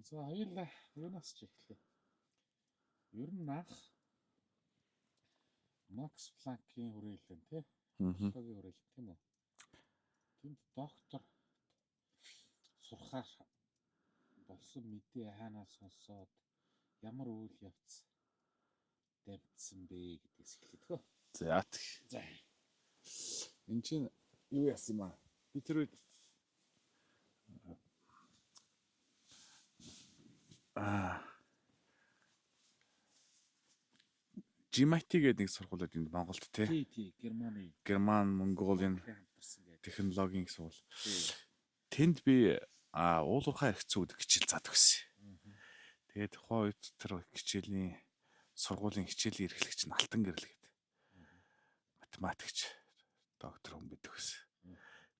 За хоёулаа юунаас ч эхлэе. Ер нь анх Макс Планкийн хүрээлэн тий. Шогийн хүрээлэн тийм үү? Тэнд доктор сурахаар болсон мэдээ хаанаас сонсоод ямар үйл явц дамжсан бэ гэдгээс эхлэв хөө. За За. энэ чинь юу яасан юм аа? Би тэр үед GMIT гэдэг нэг сургууль байдаг энд Монголд тий. Тий, Герман, Монголын хамтарсан гэдэг. технологийн сургууль. Тэнд би уулуурхай хэрэгцүү гэдэг хичээл заадаг гэсэн. Тэгээд тухайн үед тэр хичээлийн сургуулийн хичээлийн эрхлэгч нь Алтан Гэрэл гэдэг. Математикч доктор хүн байдаг гэсэн.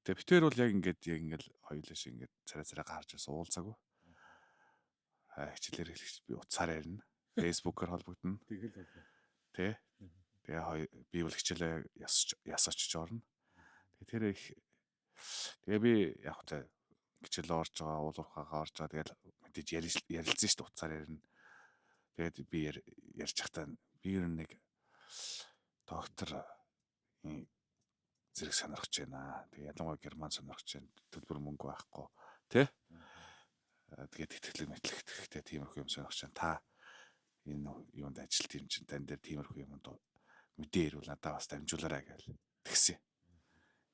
Тэгээд битээр бол яг ингээд хоёулаа шиг ингээд царай гарч ирсэн уулзаагүй. Хичээлээр эрхлэгч би утсаар ярина. Facebook-оор холбогдно. Тэгэл болоо. Тэ. Тэгээ би бол хичээлээ ясаач орно. Тэгээ би яг та хичээл орж байгаа, уулуурхаагаа орж байгаа. Тэгээд мэдээж ярилцсан шүү дээ утсаар ярина. Тэгээд би ярьж захтаа би ер нь нэг доктор зэрэг сонирхож байна. Тэгээ ялангуяа Герман сонирхож байна. Төлбөр мөнгө байхгүй. Тэ? Тэгээд тэтгэлэг мэтлэгтэй тиймэрхүү юм сонирхож байна. Та энэ юунд ажилт юм чинь тань дээр тиймэрхүү юмд мэдээ ирвэл надад бас дамжуулаарай гэж тэгсэн.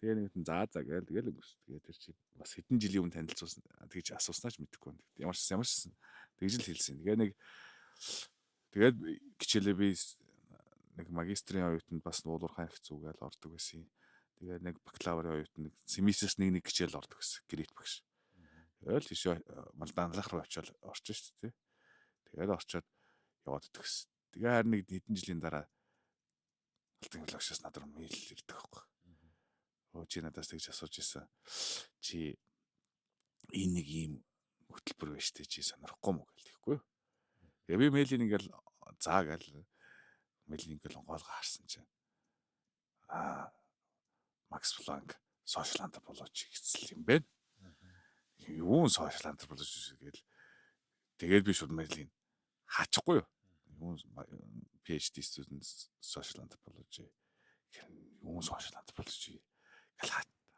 Тэгээ нэгэн за гээл тэгэл өнгөрс. Тэгээ тэр чи бас хэдэн жилийн өмнө танилцуулсан. Тэгж асууснаач мэдэхгүй байна. Ямар ч тэгж л хэлсэн. Тэгээд хичээлээ би нэг магистрийн оюутанд бас уулуурхай хэрэгцүү гээл ордог байсан. Тэгээд нэг бакалаврын оюутанд семестрээс нэг хичээл ордог гэсэн. Грейд багш. Тэгэл тийш Малданлах руу очиод орчих шүү дээ. Тэгээд орчоод яваад идэгсэн. Тэгээ харин нэг хэдэн жилийн дараа Алтан Гэрэл багшаас надад мэйл ирдэг байхгүй. Чи надаас тэгж асууж ирсэн. Чи энэ нэг ийм хөтөлбөр байж тээ чи сонирхгүй мó гэл тэгэхгүй. Тэгээ би мэйлийг ингээл заа гэл мэйлийг ингээл онгоолгоо харсан чинь Макс Планк сошиал антропологи гэсэн юм байна. Юу сошиал антропологи гэл тэгээд би шууд мэйлийг хаачихгүй юу. PhD student social anthropology юу social anthropology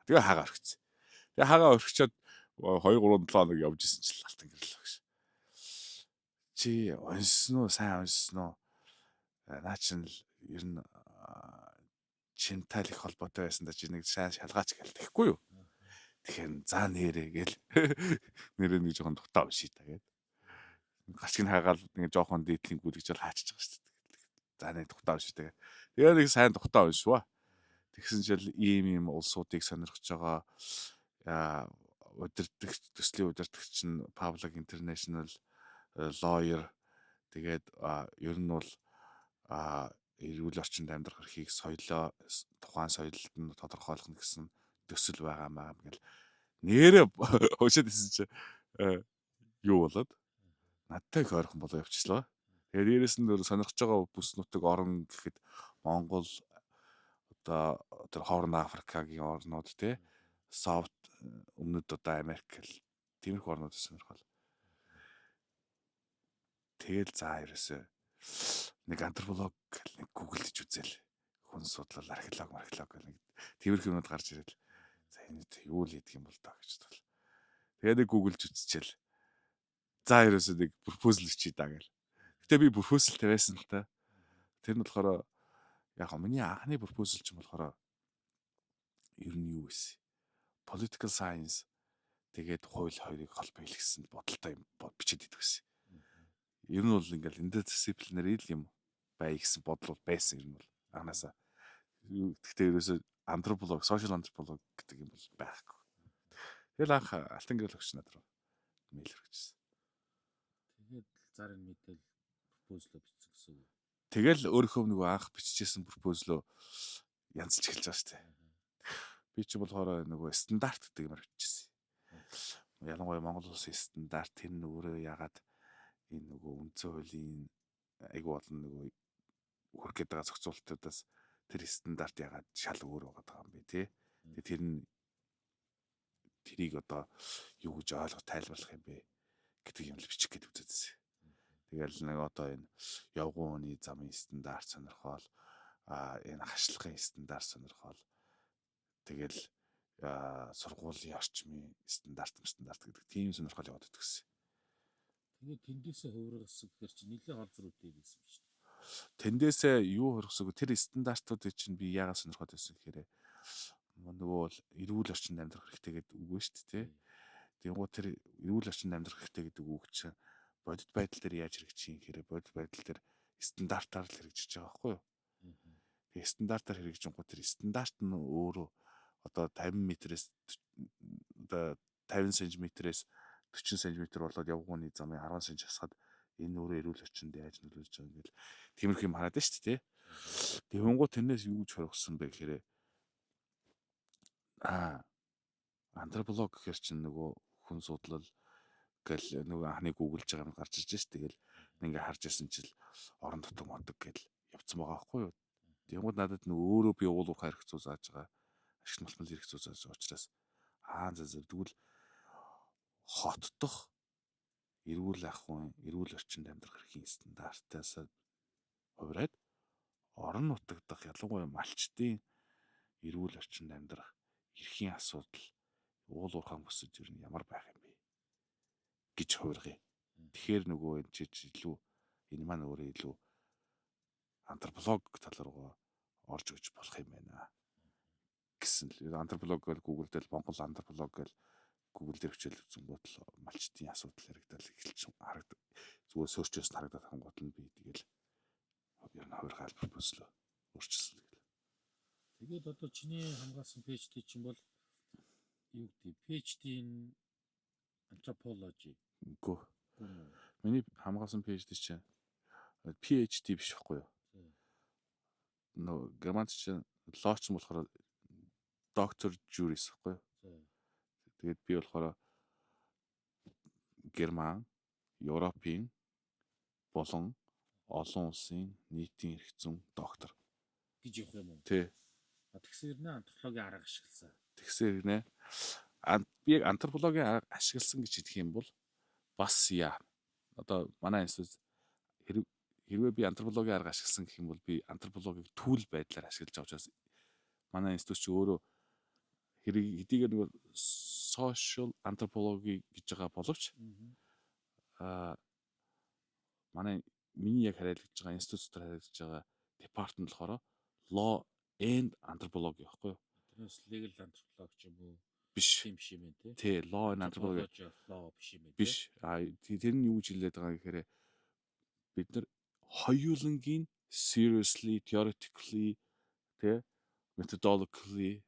тэгээ хаагаа орхисон. Тэгээ хаагаа орхичоод 2-3-7 хоног явж исэн чинь Алтан Гэрэл багш. Чи унсан уу? Сайн унсан уу? Наа чин ер нь чинтай их холбоотой байсан да чи нэг сайн шалгаач гэл тэгэхгүй юу? Тэгэхээр за нэрээ гэл нэрээ нэг жоохон дутаа унший та гээд. Гачиг хаагаал нэг жоохон дээдлийн гүлгэж бол хаачиж байгаа шүү дээ. За нэг тухтаа уншиж тэгээ. Тэгээ нэг сайн тухтаа уншваа. Тэгсэн чил ийм улсуудыг сонирхож байгаа төслийн удирдагч нь Public International Lawyer тэгээд ер нь бол эрүүл орчинд амьдрах эрхийг тухайн соёлд нь тодорхойлох гэсэн төсөл байгаа гэл нэрээ уушаад исэн чи юу болоод надтай их ойрхон болоо явчихлаа. Тэгээд дээрэс нь сонирхож байгаа бүс нутаг орн гэхэд Монгол одоо тэр Хорн Африкагийн орнууд те South өмнөд одоо Америк тиймэрхүү орнууд сонирхол. Тэгэл за ерөөсөө нэг антрополог нэг гуглдж үзэл хүн судлал археолог гэх нэг тиймэрхүү юмуд гарч ирэл. За энэ юу л хийдэг юм бол даа гэж бол. Тэгээд нэг гуглж үзчихэл. За ерөөсөө нэг пропозал хийчихэд даа гэл. Гэтэ би пропозал тавиасан л та. Тэр нь болохоор яг миний анхны пропозал ч юм болохоор ер нь юу вэ? Political science тэгээд хууль хоёрыг холбоо хэлгэсэн бодолтой юм бичиж идэг гэсэн. Ер нь бол ингээл interdisciplinary юм бай гэсэн бодол байсан юм бол анханасаа. Гэхдээ ерөөсөө антрополог, social anthropology гэдэг юм бол байхгүй. Тэгэл анх Алтан Гэрэл багш надад мэйл өгчихсэн. Тэгээд зарын мэдээл пропозлоо бичсэн гэсэн үг. Тэгэл өөрийнхөө нөгөө анх бичижсэн пропозлоо янзлж эхэлж байгаа шүү дээ. Би ч болохоор нөгөө стандарт гэдэг юмар бичижсэн. Ялангуяа Монгол улсын стандарт тэр нь өөрөө ягаад энэ нөгөө үндсэн хуулийн айгу болон нөгөө хүрх гээд байгаа зохицуулалтуудаас тэр стандарт ягаад шал өөр байгаа юм бэ тий. Тэр нь тэрийг одоо юу гэж ойлгож тайлбарлах юм бэ гэдэг юм л бичих гэдэг үзээдсэн. Тэгэл нэг одоо энэ явган хүний замын стандарт сонирхол энэ хашлахын стандарт сонирхол тэгэл сургуулийн орчмын стандарт гэдэг тийм сонирхол яваад идэх гэсэн. Тэгээд тэндээсээ хувиргасан гэхээр чи нэлээд хол зөрүүтэй байсан шүү дээ. Тэндээсээ юу хувиргасаг тэр стандартуудыг чинь би яагаад сонирхоод байсан гэхээр нөгөө эрүүл орчинд амьдрах хэрэгтэй гэдэг үг ба шүү дээ. Тэнгуү тэр эрүүл орчинд амьдрах хэрэгтэй гэдэг үг чинь бодит байдал дээр яаж хэрэгжих юм хэрэг бодит байдал дээр стандартаар л хэрэгжиж байгаа байхгүй юу? Тэгээ стандартаар хэрэгжингүү тэр стандарт нь өөрөө одоо 50 м-ээс одоо 50 см-ээс 40 см болоод явгууны замын 10 см хасгаад энэ өөрөө эрүүл орчинд яаж нөлөөлж байгаа юм гээл тиймэрхүү юм хараад шүү дээ. Тэгэнгუთ тэрнээс юу гэж хоригдсан бэ гэхээр антрополог гэхэр чинь нөгөө хүн судлал гэл нөгөө анхны гуглж байгаа юм гарч ирж шүү. Тэгэл ингээ харж ирсэн чил орон дотор модог гэл явцсан байгаа байхгүй юу. Тэгэнгუთ надад нөгөө өөрөө би уулуурхай хэрэг зүү зааж байгаа ашиг малтмал хэрэг зүү зааж байгаа учраас тэгвэл хот дох эрүүл ахуйн эрүүл орчинд амьдрах эрхийн стандартаас хувираад орон нутаг дах ялангуяа малчдын эрүүл орчинд амьдрах эрхийн асуудал уулуурхай бүсэд юу нь ямар байх юм бэ гэж хувиргая. Тэгэхээр нөгөө энэ ч илүү энэ маань өөрөө илүү антрополог тал руугаа орж өгч болох юм байна гэсэн л антрополог гэж Google дээр Монгол антрополог гэж Google дээр хичээл үзсэн бодол малчдын асуудал яригдал эхэлж харагд зүгээр сөрчөөс харагдаад хангууд нь би тэгэл ер нь хувиргаал пропозлоо өөрчилсөн тэгэл. Тэгээд одоо чиний хамгаалсан PhD чинь бол юу гэдэг PhD-ийн антропологи. Үгүй. Миний хамгаалсан PhD чинь PhD биш байхгүй юу? Нөө германч чинь лооч болохоор доктор juris байхгүй юу? Тэгээд би болохоор Герман, Европын болон олон улсын нийтийн эрх зүйн доктор гэж явах юм уу? Тий. Тэгсээр нэ антропологийн арга ашигласан. Тэгсээр нэ би антропологийн арга ашигласан гэж хэлэх юм бол бас яа. Одоо манай институт хэрвээ би антропологийн арга ашигласан гэх юм бол би антропологийг түүл байдлаар ашиглаж байгаа учраас манай институт ч өөрөө хэдийгээр нэг social anthropology гэж байгаа боловч манай миний яг хариалж байгаа институтээр хариалж байгаа департамент болохоор law and anthropology байхгүй юу? Тэрнээс legal anthropology ч юм уу? Биш. Тийм биш юм тий. Тий, law and anthropology биш юм тий. Биш. Тэр нь юу гэж хэлээд байгаа гэхээр бид нар хоёулангийн seriously theoretically тий methodologically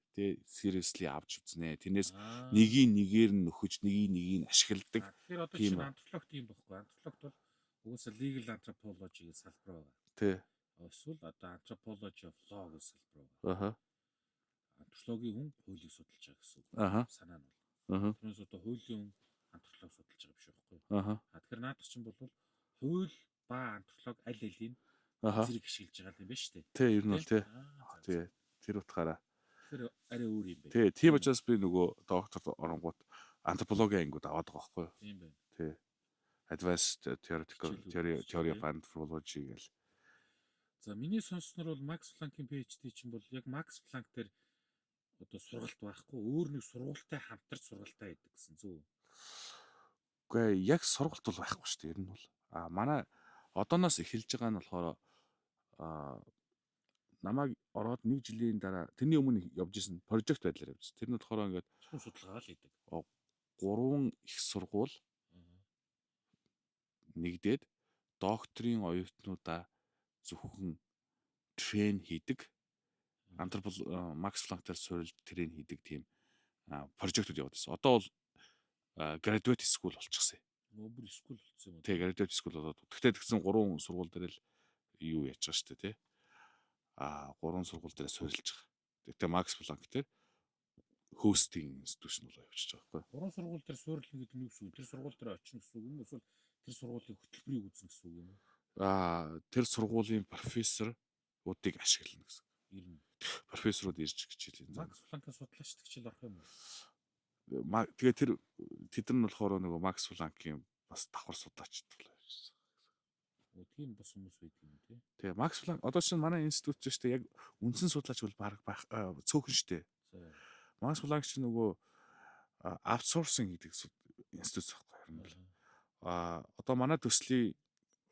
seriously авч үзнэ. Тэрнээс нэгээр нь нөхөж нэгийг ашигладаг. Тэгэхээр одоо чинь антрополог тийм байхгүй. Антропологт бол угсаа legal anthropology гэж салбар байгаа. Тий. Эсвэл одоо anthropology of law гэж салбар байгаа. Аха. Антропологийн хүн хуулийг судалж байгаа гэсэн үг. Санаа нь бол. Тэрнээс одоо хуулийн хүн антрополог судалж байгаа биш байхгүй. Тэгэхээр наадах чинь бол хууль ба антрополог аль алийг зэрэг ашиглаж байгаа юм байна шүү дээ. Тий, ер нь бол тий. Тий. Тэр утгаараа. Тэр арай өөр юм байна. Тий, тийм учраас би нөгөө докторт оронгууд антропологийн ангиуд аваад байгаа байхгүй юу? Тийм байна. Тий. Advanced theoretical theory of anthropology гэл. За миний сонссноор бол Макс Планкийн PhD чинь бол яг Макс Планк дээр одоо сургалт байхгүй өөр нэг сургуультай хамтарч сургалтаа хийдэг гэсэн зүг. Үгүй яг сургалт бол байхгүй шүү дээ. Ер нь бол манай одооноос эхэлж байгаа нь болохоор намайг ороод 1 жилийн дараа тэрний өмнө явж исэн прожект байдлаар явж. Тэр нь болохоор ингээд судалгаа л хийдэг. 3 их сургууль нэгдээд докторийн оюутнуудаа зөвхөн трейн хийдэг. Макс Планк дээр суурилж трейн хийдэг тийм прожектууд яваад байсан. Одоо бол graduate school болчихсон. Бүр school болсон юм уу? Тий, graduate school болоод. Тэгтээ тэгсэн 3 сургууль дээр л юу яаж байгаа шүү дээ, тий. 3 сургууль дээр суурилж байгаа. Тэгтээ Макс Планк дээр hosting institution болоо явчихж байгаа байхгүй. 3 сургууль дээр суурилна гэдэг нь юу гэсэн үг? Тэр сургууль дээр очно гэсэн үг юм уу? Эсвэл тэр сургуулийн хөтөлбөрийг үзнэ гэсэн үг юм уу? Тэр сургуулийн профессоруудыг ашиглана гэсэн. Ер нь профессорууд ирж гэж хэлээ. Макс Планкийн судлаачдагч л орох юм уу? Тэгээ тэд нар нь болохоор нөгөө Макс Планкийн бас давхар судлаач төлөө явчихсан. Тийм бас хүмүүс байдаг юм тий. Тэгээ Макс Планк одоо чинь манай институт ч шүү дээ яг үндсэн судлаач бол баг цөөхөн шүү дээ. За. Макс Планк чинь нөгөө аутсорсинг гэдэг институт байхгүй юм бол. Одоо манай төслийн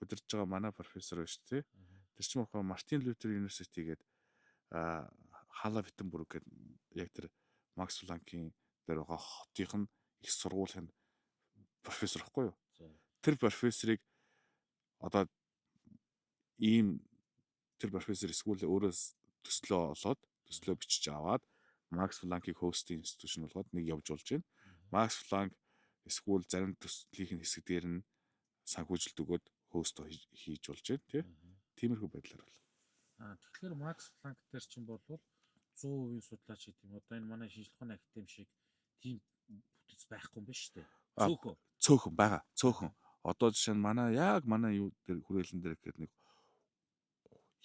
удирдах байгаа манай профессор байна шүү дээ. Тэр чинь болохоор Мартин Лютер University гэдэг Хала Виттенбург гэдэг яг тэр Макс Планкийн дээр байгаа хотынх нь их сургуулийн профессор байхгүй юу? Тэр профессорыг одоо ийм тэр профессор эсвэл өөрөө төслөө бичиж аваад Макс Планкийг хостинг институт болгоод нэг явж болж байна. Макс Планк эсвэл зарим төслийн хэсэг дээр нь санхүүжилт өгөөд хост хийж болж байна тий. Тиймэрхүү байдлаар бол. Тэгэхээр Макс Планк дээр чинь бол 100% судлаач гэдэг юм. Одоо энэ манай шинжлэх ухааны академи шиг тийм бүтэц байхгүй юм байна шүү дээ. Цөөхөн байгаа. Цөөхөн. Одоо жишээ нь манай юу дээр хүрээлэн дээр гэхэд нэг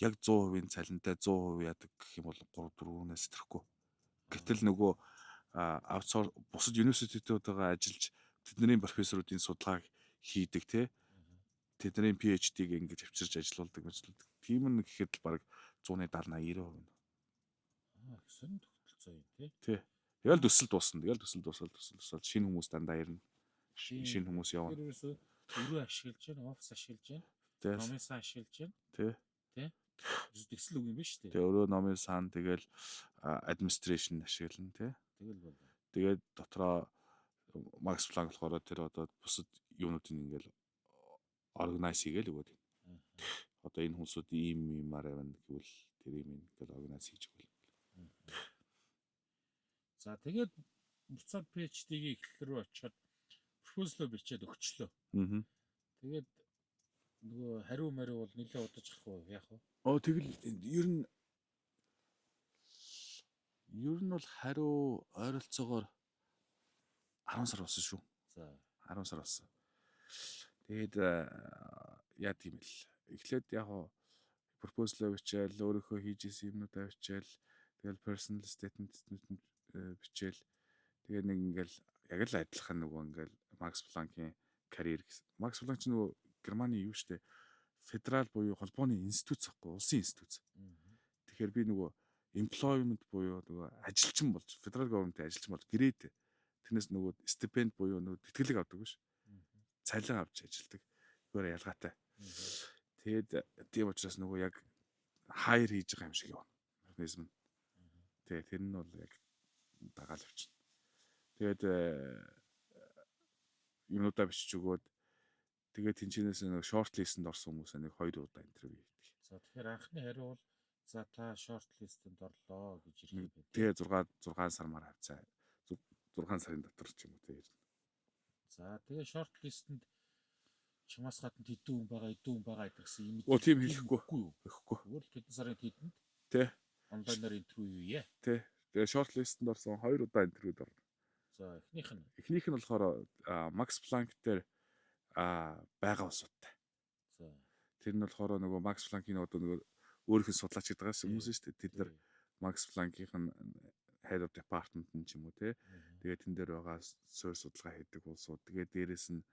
яг 100% цалинтай 100% яадаг гэх юм бол 3-4-өөс тэрэхгүй. Гэтэл нөгөө аутсорс бусад университетүүдтэйгээ ажиллаж тэдний профессоруудын судалгааг хийдэг тий. Тэдний PhD-г ингэж авчирч ажиллаулдаг. Тийм нь гэхэд л баг 170-80-90%. Гэсэн тогтолцоо юм тий. Тий. Тэгэл төсөл дуусна. Төсөл шинэ хүмүүс дандаа ирнэ. Шинэ хүмүүс явна. Тэр өөрөө ашиглаж байна, офис ашиглаж байна. Номын сан ашиглаж байна. Тий. Төсөл үг юм ба шүү дээ. Тэгээ өөрөө номын сан тэгэл администрашн ашиглана тий. Тэгээд дотроо Макс Планк болохоор тэр одоо бусад юунуудыг ингээл органайз хийгээл өгөөд байна. Одоо энэ хүмүүсүүд иймаар байна гэвэл тэр юм ингээл органайз хийж өгөл. За тэгээд буцаад PhD-ийг эхлэл рүү очиод пропозал бичээд өгчлөө. Тэгээд нөгөө хариу бол нэлээд удаж ах уу яах вэ? Тэгэл ер нь бол хариу ойролцоогоор 10 сар болсон шүү. За 10 сар болсон. Тэгээд яа тийм л эхлээд яг пропозал бичээл өөрийнхөө хийж исэн юмнуудаа бичээл тэгэл personal statement бичээл тэгээд нэг ингээл яг л адилхан нөгөө ингээл Макс Планкийн карьер гэсэн. Макс Планк ч нөгөө Германы юу штэ федерал буюу холбооны институт захгүй улсын институт. Тэгэхээр би нөгөө employment буюу нөгөө ажилчин болж федерал government-ийн ажилчин болж грейд тэрнээс нөгөө стипенд буюу нөгөө тэтгэлэг авдаг биш. Цалин авч ажилдаг. Зүгээр ялгаатай. Тэгээд тийм учраас нөгөө яг хайр хийж байгаа юм шиг явна. Организм. Тэгээд тэр нь бол яг дагаал авчихна. Тэгээд юмудаа бичиж өгөөд тэгээд тэнчнээс нэг шорт листэнд орсон хүмүүс нэг 2 удаа интервью хийдэг. За тэгэхээр анхны хариу бол за та шорт листэнд орлоо гэж ирэх юм. Тэгээ 6 сар маар хавцаа. 6 сарын дотор ч юм уу тэгээ. За тэгээ шорт листэнд чамаас гадна хэдэн хүн байгаа гэдгсэн юм. Тийм хэлэхгүй юу? Өөр хэдэн сарын хэдэнд тий онлайнаар интервью хийе. Тий. Тэгээ шорт листэнд орсон 2 удаа интервьюд орно. За эхнийх нь болохоор Макс Планк дээр байгаа улсуудтай. За тэр нь болохоор нөгөө Макс Планкийн одоо нөгөө өөрийнх нь судлаач гэдэг хүмүүс шүү дээ. Тэд нар Макс Планкийн head of department ч юм уу те. Тэгээд тэн дээр байгаа суурь судалгаа хийдэг улсууд. Тэгээд дээрэс нь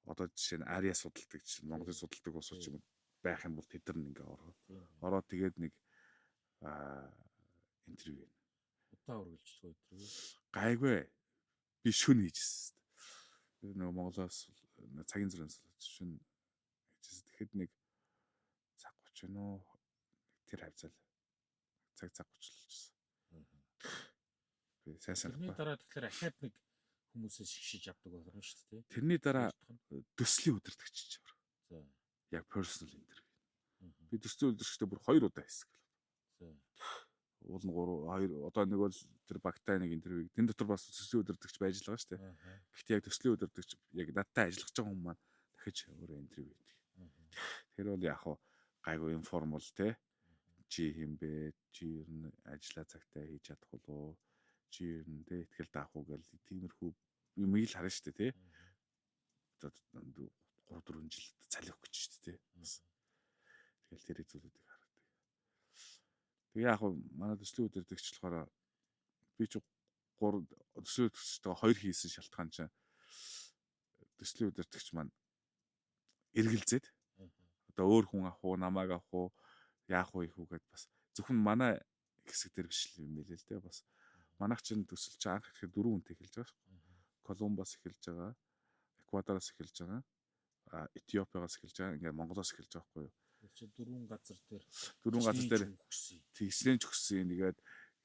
одоо жишээ нь Ариа судалдаг чинь Монголын судалдаг улсууд ч юм байх юм бол тэд нар ингээ ороод тэгээд нэг интервью байна. Удаа үргэлжлэх интервью. Гайгүй. Би шүн хийжсэн. Нөгөө Монголоос цагийн зүрээс шүн хийжсэн. Тэгэхэд нэг цаг 30 нөө тэр хавцал цаг 30 л болчихсон. Би сайн тэрний дараа тэгэхээр ахаад нэг хүмүүсээс шигшиж авдаг болно шүү дээ. Тэрний дараа төслийн удирдагч ч авах. За. Яг personal interview. Би төслийн удирдагчтай бүр 2 удаа хийсэн. За. Уул нь 2 одоо нэг бол тэр багтай нэг интервью. Тэн дотор бас төслийн удирдагч байж л байгаа шүү дээ. Гэхдээ яг төслийн удирдагч яг надтай ажиллаж байгаа хүмүүс маань дахиж өөрөө интервью хийдэг. Тэр бол яг гайгүй информал те. Чи хэм бэ? Чи ер нь ажиллаа цагтаа хийж чадах болов уу? Чи ер нь те ихтгэл даах уу гэл тиймэрхүү юм ил харна шүү дээ те. Одоо 3-4 жил цалих гэж шүү дээ те. Тэгэл тэр зүйлүүдийг хардаг. Тэгээ яг манай төслийн удирдагч болохоор би ч 3 төслийн удирдагчтайгаа 2 хийсэн шалтгаан чинь төслийн удирдагч маань эргэлзээд одоо өөр хүн авах уу, намайг авах уу, яах уу, их үү гэд бас зөвхөн манай хэсэг дээр биш юм билээ л дээ. Бас манайх чинь төсөл чи анх ихэд 4 хүнтэй эхэлж байгаа шүү. Колумбас эхэлж байгаа, Эквадороос эхэлж байгаа, Этиопиагаас эхэлж байгаа, ингээд Монголоос эхэлж байгаа байхгүй юу? чи 4 газар дээр хичнээн ч өгсөн. Тэгээд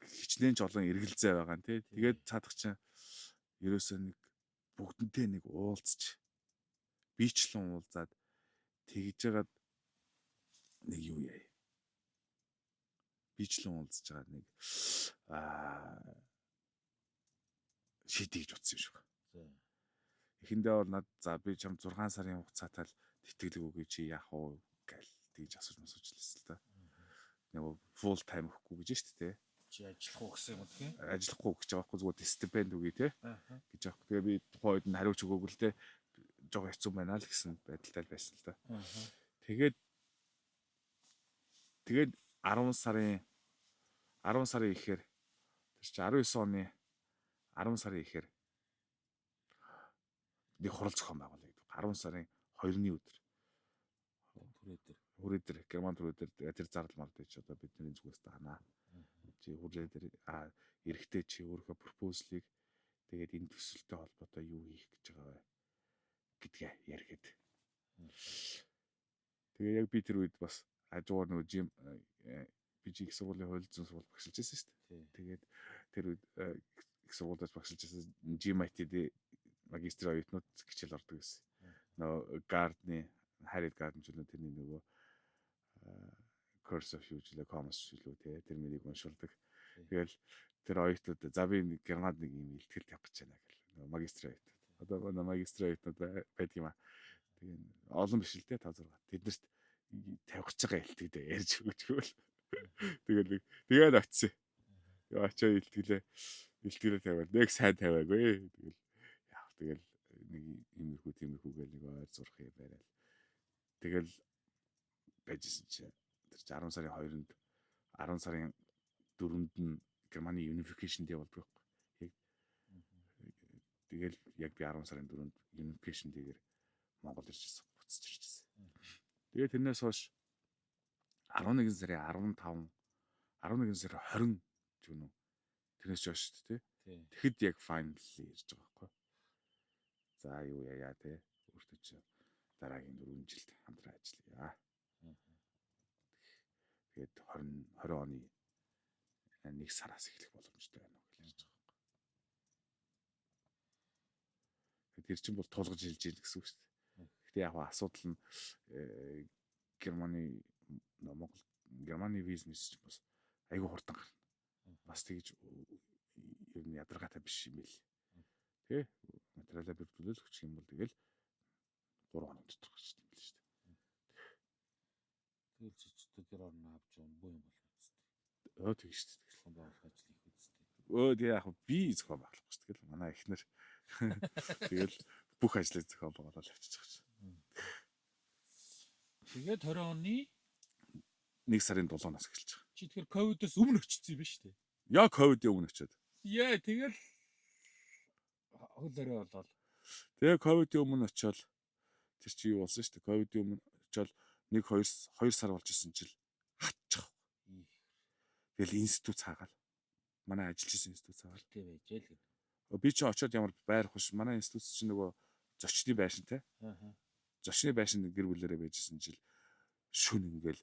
хичнээн ч олон эргэлзээ байгаа нь тий. Тэгээд цаадах чинь ерөөсөө нэг бүгднтэй нэг уулзч бичлэн уулзаад тэгж жагаад нэг юу яа. Бичлэн уулзж байгаа нэг шийдэж утсан юм шиг байна. Эхэндээ бол над за би чам 6 сарын хугацаатай л тэтгэлэг өгье чи яах вэ гэл тэгж асууж масуучлаа л та. Нэг full time өгөхгүй гэж шүү дээ. Чи ажиллах уу гэсэн юм тийм? Ажиллахгүй гэж байгаа байхгүй зүгээр стипенд өгье те гэж байгаа. Тэгээ би тухайн үед нь хариуч өгөөгүй л те жоо хэцүү байна л гэсэн байдалтай байсан л та. Тэгээд 10 сарын ихээр тэр чи 19 оны 10 сарын ихээр нэг хурал зохион байгуулъя гэдэг. 10 сарын 2-ны өдөр. Хүрээдэр Герман түрээдэр тэр зардал мард гэж одоо бидний зүгээс таанаа. Чи хүрээдэр эрэхтэй чи өөрийнхөө пропозалыг тэгээд энэ төсөлтэй холбоотой юу хийх гэж байгаа вэ гэдгээ яргээд. Тэгээ яг би тэр үед бас хажуугаар нөгөө жим би их сургуулийн хууль зүйн сургууль багшилж байсан шүү дээ. Тэгээд тэр үед их сургуульд багшилж байсан GMIT-д магистрийн оюутнууд хичээл ордог гэсэн. Нөгөө Гардны Харид Гардн ч үлээ тэрний нөгөө course of usual commerce шүү дээ. Тэр мэрийг уншуулдаг. Тэгэл тэр оюутнууд за би Германд нэг юм илтгэл тавих гэж байна гэл. Нөгөө магистрийн оюутнууд. Одоо нөгөө магистрийн оюутнууд байдаг юм аа. Тэгээ олон биш л дээ 5 6. Тэднэрт тавих гэж байгаа илтгэдэ ярьж өгч өгөөл. Тэгээд очив. Очоо илтгэлээ тавиад нэг сайн тавиагүй. Тэгэл нэг иймэрхүү гэл нэг ойр зурх юм байрал. Тэгэл байжсэн чи тэр 10 сарын 2-нд 10 сарын 4-нд нь Германы Unification Day болдог байхгүй. Тэгэл яг би 10 сарын 4-нд Unification Day-гээр Монгол иржсэн, буцаж иржсэн. Тэгээ тэрнээс хойш 11 сарын 15, 11 сарын 20 ч юм уу. Тэрнээс ч хойш тий. Тэгэхэд яг finally ирж байгаа байхгүй. За юу яа те өөртөө чи дараагийн 4 жилд хамтран ажиллая. Тэгээд 20 оны 1 сараас эхлэх боломжтой байна уу гэж ярьж байгаа юм. Тэр чинь бол тулгаж хэлж ийн гэсэн үг шүү дээ. Гэтэ яг асуудал нь Германы бизнес ч бас айгүй хурдан гарна. Бас тэгж ер нь ядаргаатай биш юм байл. Тэ материалаа бүрдүүлэл өгчих юм бол тэгэл 3 хоног дотор гарч ирсэн юм биш үү. Тэгэл цэцдэг гэрээр нь авч байгаа боо юм болно үстэй. Тэгж шүү дээ. Зохион байгуулах ажил их үстэй. Тэгээ яг би зохион байгуулах гэж тэгэл манай эхнэр тэгэл бүх ажлыг зохион байгуулаад авчиж байгаа юм. Тэгээд 20 оны 1 сарын 7-наас эхэлж байгаа. Чи тэгэхээр ковидоос өмнө очсон юм ба шүү дээ. Яа ковидын өмнө очиод. Яа тэгэл хөлөөрөө болоод. Тэгээ ковидын өмнө очиод тэр чи юу болсон шүү дээ. Ковидын өмнө очиод 1-2 сар болж исэн чил хатчих. Тэгэл институт цаагаал. Манай ажиллаж исэн институт цаагаал. Тэ байж л гэдэг. Би чи очиод ямар байр хуш манай институт чинь нөгөө зочны байшинтай. Зочны байшин гэр бүлээрээ байжсэн жил шүн ингээл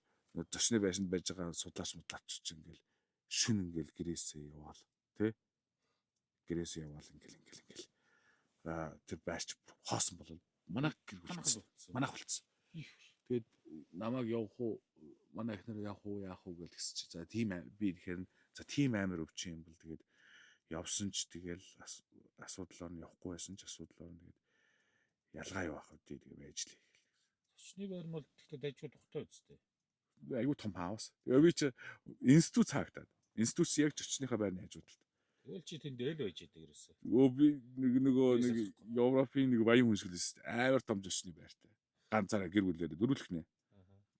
зочны байшинд байж байгаа судлаач мудлаач чинь ингээл шүн ингээл гэрээсээ яваал тий гэрээсээ яваал ингээл тэр байрч хоосон болол манайх гэр бүл манайх болцсон. Тэгээд намайг явах уу манай эхнэр явах уу гэж гисэн чи за тийм би тэгэхээр за тийм амар өвчин юм бол тэгээд явсан ч тэгэл асуудлаар нь явахгүй байсан ч асуудлаар нь тэгээд ялгаа явах үедээ тэгээ байж лээ. Зочны байр нь бол тэгтээ дайггүй тухтай үстэй. Айгу том хаус. Тэгээ би чи институт цаагтаад. Институт яг зочныхаа байрны хажууд. Тэгэл чи тэнд дээл байж идэг ерөөсөө. Би нэг Европын нэг баян хүнсгэлээс амар том зочны байртай. Ганцаараа гэр бүлээр дөрвөлх нэ.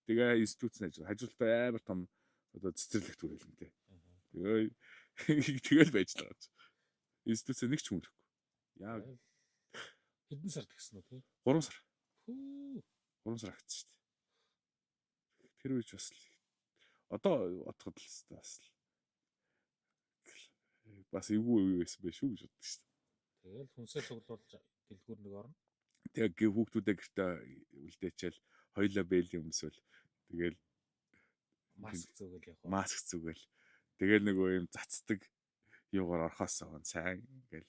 Тэгээ институтын хажуудтай амар том одоо цэцэрлэгт хүрээлэнтэй. Тэгэл байж байгаа. Институцээ нэг ч хүмрэхгүй. Яа. Хэдэн сард гисэн үү те? 3 сар. Хүү. 3 сар агцсан шүү дээ. Тэр үеч бас одоо отоход л хэвээр бас эвгүй үе байсан байх шүү гэж боддог шүү дээ. Тэгэл хүнсээ цуглуулж дэлгүүр нэг орно. Тэгээ хүүхдүүдээ гэртээ үлдээчээл хоёлоо бэйлийн өмсвөл тэгэл Маск зөөгөл яг. маск зүгэл тэгэл нөгөө юм цацдаг юугаар орхоос аван сайн ингээл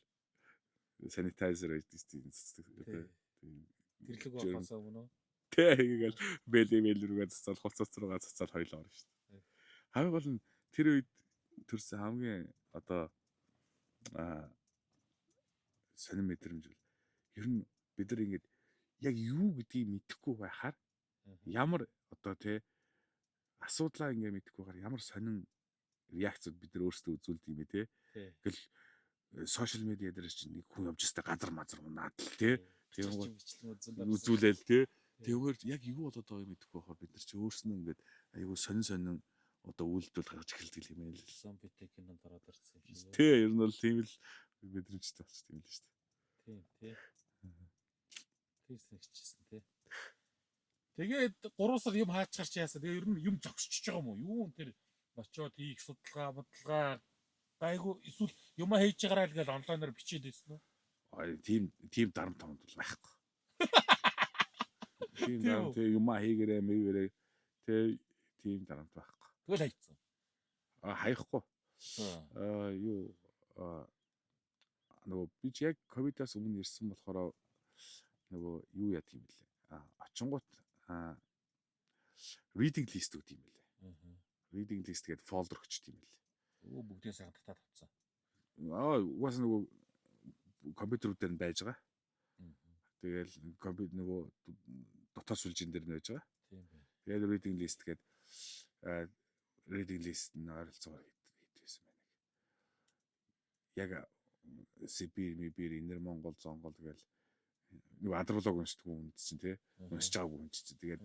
санитайзер гэдэг цацдаг. Тэрлэг орхосоо өмнө. Тэгэл бэйл рүүгээ цацал хуцац руугаа цацал хоёлоо орно шүү дээ. Хамгийн гол нь тэр үед төрсэн хамгийн одоо сонир мэдрэмж бол ер нь бид нар ингэж яг юу гэдгийг мэдэхгүй байхаар ямар одоо тий асуудлаа ингэ мэдэхгүй байхаар ямар сонин реакцууд бид нар өөрсдөө үзүүлдэг юм бэ тий. Ингээл сошиал медиа дээр чинь нэг хүн явж байстай газар мазар унаад л тий. Тийм үзүүлээл тий. Тэгвэр яг юу болоод байгааг мэдэхгүй байхаар бид нар чи өөрснөө ингэж айгүй сонин одоо үйлдэл гаргаж эхэлдэг юм байл. Зомбитэй кинонд ороод ирсэн юм шиг. Тий, ер нь бол тийм л мэдрэмжтэй болчих юм л шүү дээ. Тийм тий. Тэгсэгчсэн тий. Тэгээд 3 сар юм хаач гарч яасан. Тэгээ ер нь юм зогсчихж байгаа юм уу? Юу тэр очоод хийх судалгаа гайгүй эсвэл юм хийж байгаарай л гэж онлайнаар бичээд байсан уу? Тийм дарамт томд бол байхгүй. Тийм дарамт юм хийгэрээ мэвэрээ тийм дарамт байхгүй. Тэгэл хайцсан. Хаяхгүй. Юу нөгөө би ч яг ковидаас өмнө ирсэн болохоор нөгөө юу яд юм бэлээ. Очингууд reading list үүд юм бэлээ. Reading list гэдэг folder өчт юм бэлээ. Өө бүгдээ сайхан татаад авцсан. Угаас нөгөө компьютерүүд дээр байж байгаа. Тэгэл компьютер нөгөө дотоод сүлжээн дээр нь байж байгаа. Тийм байна. Тэгээд reading list гэдэг reading list нь ойролцоогоор хийдсэн байна. Яг Сибир, Инэр Монгол, Зонгол тэгэл нэг антрополог уншдаг хүн чинь тий. Уншиж байгаагүй хүн чинь тэгээд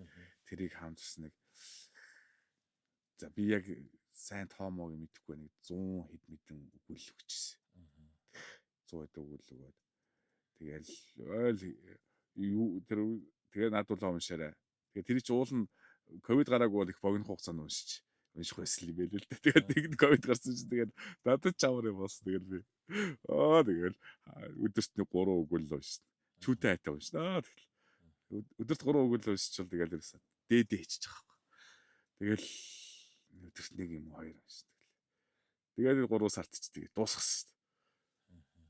тэрийг хамтарсан нэг за би яг сайн тоомоог мэдэхгүй нэг 100 хэд мэдэн өгүүлэл өгчээсэн. 100 хэд өгүүлэл өгөөд тэгэл ойл юу тэр тэгээ надуулаа уншаарай. Тэгээ тэр чинь уул нь ковид гараагүй бол их богино хугацаанд уншиж байсан юм байл л дээ. Тэгээд нэг ковид гарсан чинь тэгээд надад чамар юм болсон. Тэгээд би тэгэл өдөрт нэг 3 өгүүлэл уншсан. Чүүтэй хайтаа уншсан. Тэгэл өдөрт 3 өгүүлэл уншчихвал тэгэл ерөөсөө дээдээ хийчих байгаа байхгүй. Тэгэл өдөрт нэг юм 2 уншсан. Тэгээд 3 сард ч тэгээд дуусгасан шүү дээ.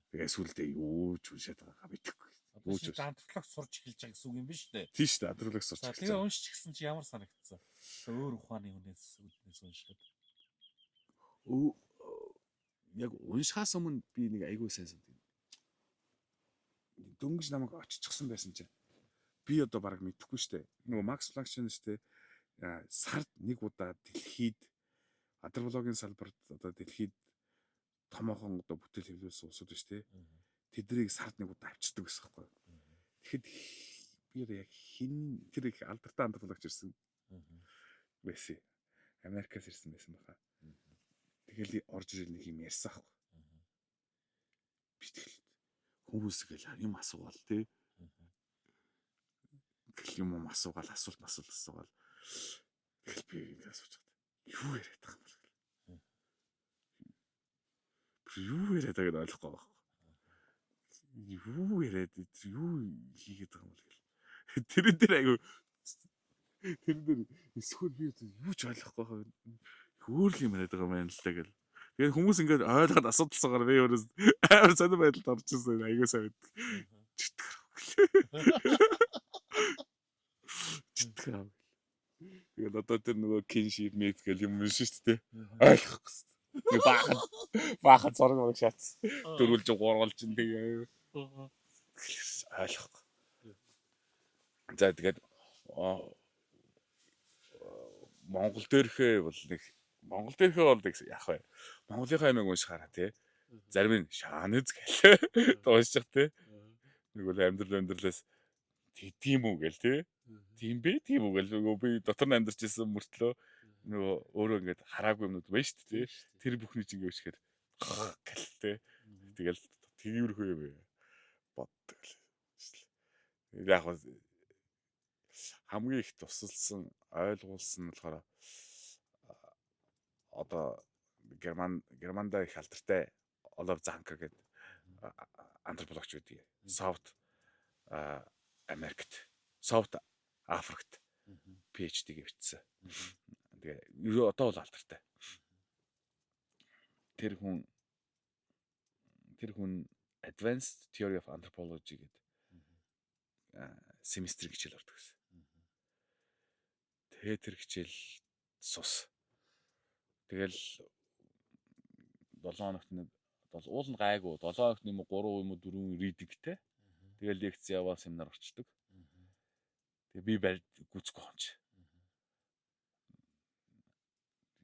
Тэгээд сүулдэ юу ч уншаад байгаагаа мэдэхгүй. Одоо чи антрополог сурч эхэлж байгаа гэсэн үг юм биш үү? Тийм шүү дээ. Антрополог сурч. Тэгээ уншиж гисэн чи ямар санагдсан? Өөр ухааны хүнээс уншихад. Яг уншихаас өмнө би нэг айгүй сайн санагдав. Дөнгөж намайг очичихсан байсан чинь би одоо бараг мэдэхгүй шүү дээ. Нөгөө Макс Планк чинь шүү дээ. Сард нэг удаа дэлхийд антропологийн салбарт одоо дэлхийд томоохон одоо бүтээл хэвлүүлсэн улсууд шүү дээ. Тэднийг сард нэг удаа авчирдаг гэсэн байхгүй. Тэгэхэд би яг хин тэр их алдартай антропологч ирсэн байсан. Америкаас ирсэн байсан баха. Тэгэл орж ирэл нэг юм ярьсан байхгүй. Би тэгэл хүмүүс гэл юм асуувал тий. Тэгэл юм асуугаал асуулт асуугаал. Тэгэл би ингэ асууж байгаа. Юу яриад байгаа юм бэ? Юу яриад байгааг нь ойлгохгүй байхгүй. Юу яриад юу хийгээд байгаа юм бол гэл. Тэр дээр айгу тэр дээр эсвэл би юу ч ойлгохгүй байгаа. Өөр л юм яриад байгаа юм байна л та гэл. Тэгээд хүмүүс ингээд ойлгоод асуудалсаагаар би өөрөөс амар сонир байдалд орж ирсэн айгу сайн байдаг. Читгэр. Тэгээд одоо тэр нөгөө киншип мэд гэл юм шүү дээ. Ойлгохгүй. Баахан зураг мөрөг шатс. Дөрвөлж гурвалж тэгээ. Ойлгохгүй. За тэгээд Монгол дээрхээ бол нэг яг бай. Монголынхаа амиг уншихаараа тий. Зарим нь шааныц гэлээ. Дуусчих тий. Нэг бол амьдралаас тийм үү гэл тий. Тийм үү гэл нөгөө би дотор нь амьдарч ирсэн мөртлөө нөгөө өөрөө ингээд хараагүй юмнууд байна шүү дээ тий. Тэр бүхний чинь ингээд өшгөр гэл тий. Тэгэл тиймэрхүү юм бод гэл. Яг хамгийн их тусалсан ойлгуулсан нь болохоор одоо Германда их алдартай Олаф Занкер гэдэг антропологч байдаг. South Америкт, South Африкт PhD гэвчихсэн. Тэгээ одоо бол алдартай. Тэр хүн Advanced Theory of Anthropology гэдэг семестрийн хичээл ордог гэсэн. Тэгээ тэр хичээл сус. Тэгэл 7 хоногт нэг уул нь гайгүй 7 хоногт юм 3 юм 4 readingтэй. Тэгэл лекц яваа семинар орчдөг. Тэгээ би барь гүцэхгүй хонч.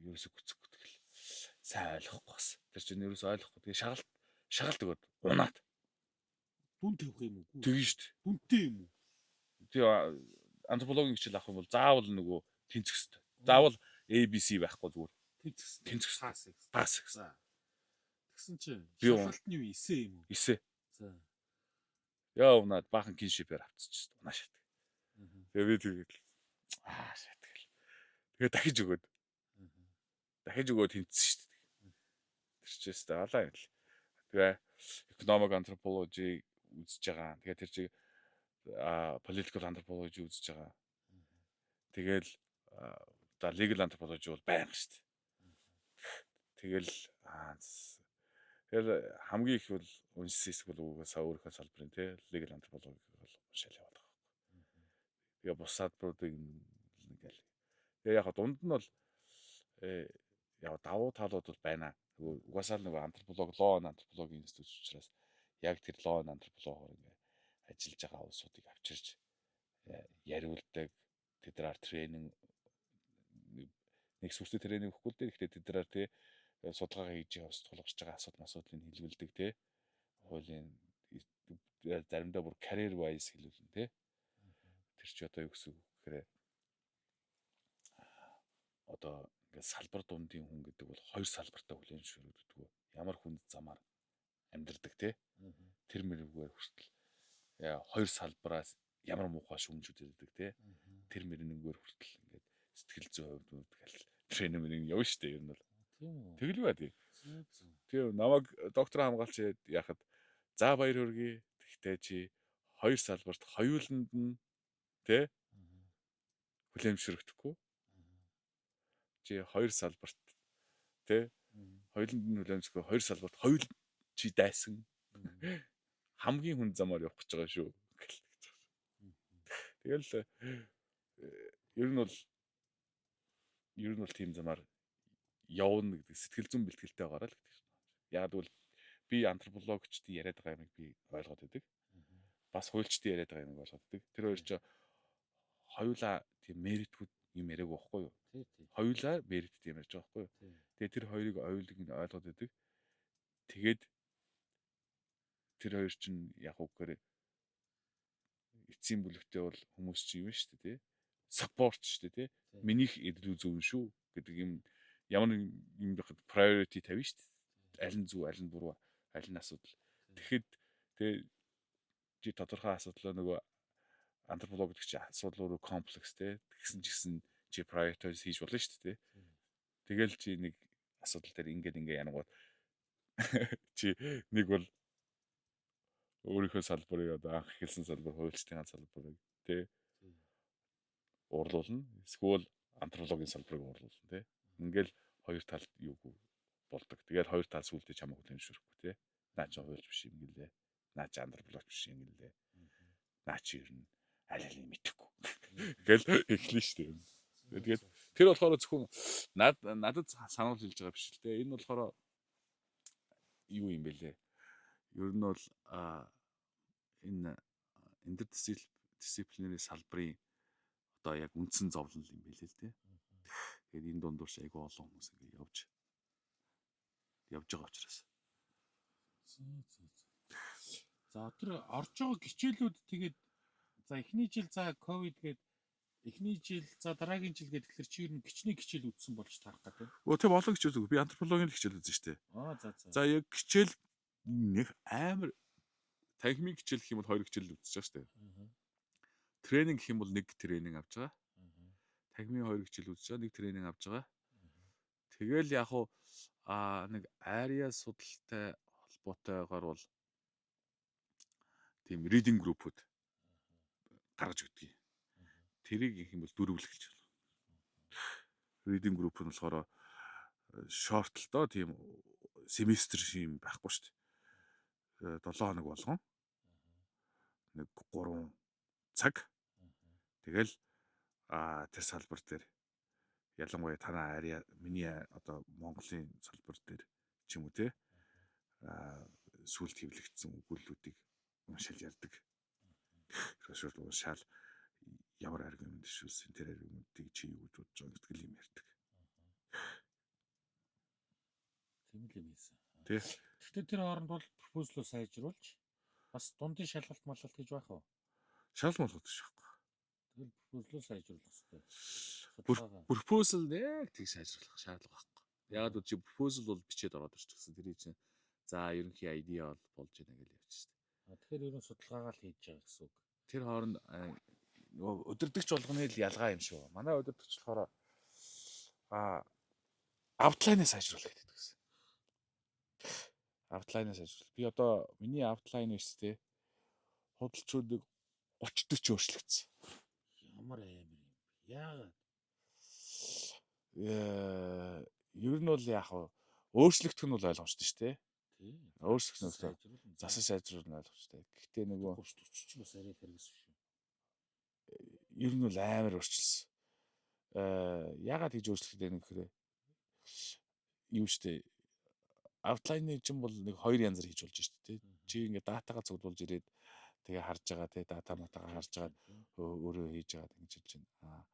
Ерөөсө гүцэхгүй тэгэл сайн ойлгохгүй бас. Тэр чинь ерөөсө ойлгохгүй. Тэгээ шагалт өгöd унаад. Дүн тавих юм уу? Тэгнь шүү дээ. Дүнтэй юм уу? Тэгээ антропологийн хичээл авах юм бол заавал нөгөө тэнцэх хэрэгтэй. Заавал ABC байхгүй зүгээр. Тэнцэх. Пас гэсэн. Тэгсэн чинь шалгалтны үе 9 юм уу? 9. За. Яа унаад баахан киншипээр авчихсан унаа шат. Тэгээ би тэгээд шат гэл. Тэгээ дахиж өгөөд тэнцсэн шүү дээ. Тэр ч өстэй алаа юм л. Тэгээ economic anthropology үзэж байгаа. Тэгээ тэр чиг political anthropology үзэж байгаа. Тэгэл legal anthropology бол байнга шүү дээ. Тэгэл хамгийн их бол уншсан хэсэг бол угаасаа өөрийнхөө салбарын тий legal anthropology бол уншаал яваад байгаа. Тэгээ бусаад бруудыг ингээл. Тэгээ яг дунд нь бол яг давуу талууд бол байна. Угаасаа нөгөө антрополог, law and anthropology институт учраас яг тэр law and anthropologiор ингээ ажиллаж байгаа улсуудыг авчирч яриулдаг. Тэднээр тренинг нэг сүртэй тренинг өгөхгүй л дээ. Гэхдээ тэднээр тий судалгаа хийж байгаа ус тулгарч байгаа асуудлыг хэлүүлдэг тий. Хуулийн заримдаа бүр career wise хэлүүлнэ тий. Тэр чи одоо юу гэсэн үг гэхээр одоо ингээд салбар дундын хүн гэдэг бол хоёр салбартаа хүлээн зөвшөөрөгддөг. Ямар хүнд замаар амьдардаг тий. Тэр мөрөөр хүртэл хоёр салбараас ямар муухай шүүмжүүд ирдэг тий. Тэр мөрөнгээр хүртэл ингээд сэтгэл зүйн хувьд гэл тренинг явна шүү дээ. Ер нь бол тэгэл бай тий. Тэгээ намайг доктор хамгаалч яхад за баяр хүргэе. Тэгтээ чи хоёр салбарт хоёуланд нь тий хүлээн зөвшөөрөгдөхгүй. Чи хоёр салбарт тий хоёуланд нь хүлээн зөвшөөрөхгүй хоёр салбарт хоёул чи дайсан. Хамгийн хүн замаар явах гэж байгаа шүү. Тэгэл ер нь бол тийм замаар явна гэдэг сэтгэл зүйн бэлтгэлтэй байгаарай л гэдэг. Яг бол би антропологчдын яриад байгаа юмыг би ойлгоод байдаг. Бас хуульчдын яриад байгаа юмыг ойлгоод байдаг. Тэр хоёр ч хоёулаа тийм меритүүд юм яриаг байхгүй юу? Хоёулаа меритд юм ярьж байгаа байхгүй юу? Тэгээ тэр хоёрыг ойлгоод байдаг. Тэгээд тэр хоёр чинь яг үгээр эцсийн бүлэгтээ бол хүмүүс чинь юм шүү дээ тий. Support шүү дээ тий. Минийх илүү зөв шүү гэдэг юм ямар юм байхад priority тавина шүү дээ. Аль нь зөв, аль нь буруу, аль нь асуудал. Тэгэхэд чи тодорхой асуудлаа нөгөө антрополог гэдэг чинь асуудал руу комплекс тий. Тэгсэн ч гэсэн чи prioritize хийж болно шүү дээ тий. Тэгэл чи нэг асуудал дээр ингээд янагууд чи нэг бол өөрийнхөө салбарыг одоо анх эхэлсэн салбар, хуульчдын салбарыг тий уурлуулна. Эсвэл антропологийн салбарыг уурлуулна тий. Ингээл хоёр талд юу болдог. Тэгээд хоёр тал сүултээ чамайг хүлээн зөвшөөрөхгүй тий. Наа чи хуульч биш юм гэлээ. Наа чи антропологч биш юм гэлээ. Наа чи ер нь аль алийг мэдэхгүй. Гэл эхлэн штэ. Тэгээд тэр болохоор зөвхөн надад санал хэлж байгаа биш л дээ. Энэ болохоор юу юм бэлээ. Ер нь бол энэ интердисциплинary салбарын одоо яг үндсэн зовлон юм билээ л дээ. Тэгээд энэ дундуур айгүй олон хүмүүс ингэ явж байгаа учраас. За тэр орж байгаа хичээлүүд тэгээд за эхний жил за ковид гээд эхний жил за дараагийн жил гээд тэгэхээр чи ер нь хичнээн хичээл үзсэн болж тарах гэдэг. Тэг болон хичээл үгүй. Би антропологийн хичээл үзсэн шүү дээ. За яг хичээл нэг амар танхимын хичээл гэх юм бол хоёр хичээл үзэж байгаа шүү дээ. тренинг гэх юм бол нэг тренинг авч байгаа. Тагмын 2 хичээл үзэж байгаа, нэг тренинг авч байгаа. Тэгэл яг уу нэг area судалтай холбоотойгоор бол тийм reading group-уд гаргаж өгдөг. Тэрийг их юм бол дөрвөлж байна. Reading group нь болохоор short л доо тийм семестр шим байхгүй шүү дээ. 7 хоног болгон нэг 3 цаг. Тэгэл тэр салбар дээр ялангуяа танаа area миний одоо Монголын салбар дээр ч юм уу те сүлд хэвлэгдсэн өгүүллүүдийг уншиж ярьдаг. Шууд уншаал ямар аргумент шүүлсэн тэр аргументыг чи юу гэж бодож байгаа гэдэг юм ярьдаг. Тийм л юм хийсэн. Тий. Гэхдээ тэр хооронд бол пропозлоо сайжруулж бас дундын шалгалт малгалт гэж байх уу? Шалгалт болгох гэж байхгүй. Тэгэл пропозлоо сайжруулах хэрэгтэй. Proposal яг тийг сайжруулах шаардлага байхгүй. Ягаад гэвэл чи proposal бол бичээд ороод ирчих гэсэн. Тэр чинь за ерөнхий idea бол болж байна гэж явчих шүү дээ. Тэгэхээр ерөн судалгаагаа л хийж байгаа гэсэн үг. Тэр хооронд нөгөө өдөрдөгч болгоны л ялгаа юм шүү. Манай өдөрдөгч болохоор outline-ыг сайжруулах гэдэг гэсэн. Outline-ыг сайжруулах. Би одоо миний outline биш те худалчуудыг 30-40 өөрчлөгдсөн. Ямар амар юм. Яагаад? Ер нь бол яг өөрчлөгдөх нь бол ойлгомжтой шүү дээ. Тийм. Өөрчлөх нь засаж сайжруулах нь ойлгомжтой. Гэхдээ нөгөө 30-40 ч бас арай хэрэгсэн шүү. Ер нь бол амар өөрчлөсөн. Яагаад гэж өөрчлөх гэдэг юм гэхээр юу штэ outline-ыг чинь бол нэг хоёр янзаар хийж болж штэ тий. Чи ингээд датагаа цуглуулж ирээд тэгээ харж байгаа тий датагаа харж байгаа өөрөө хийж байгаа ингэж хэлж байна.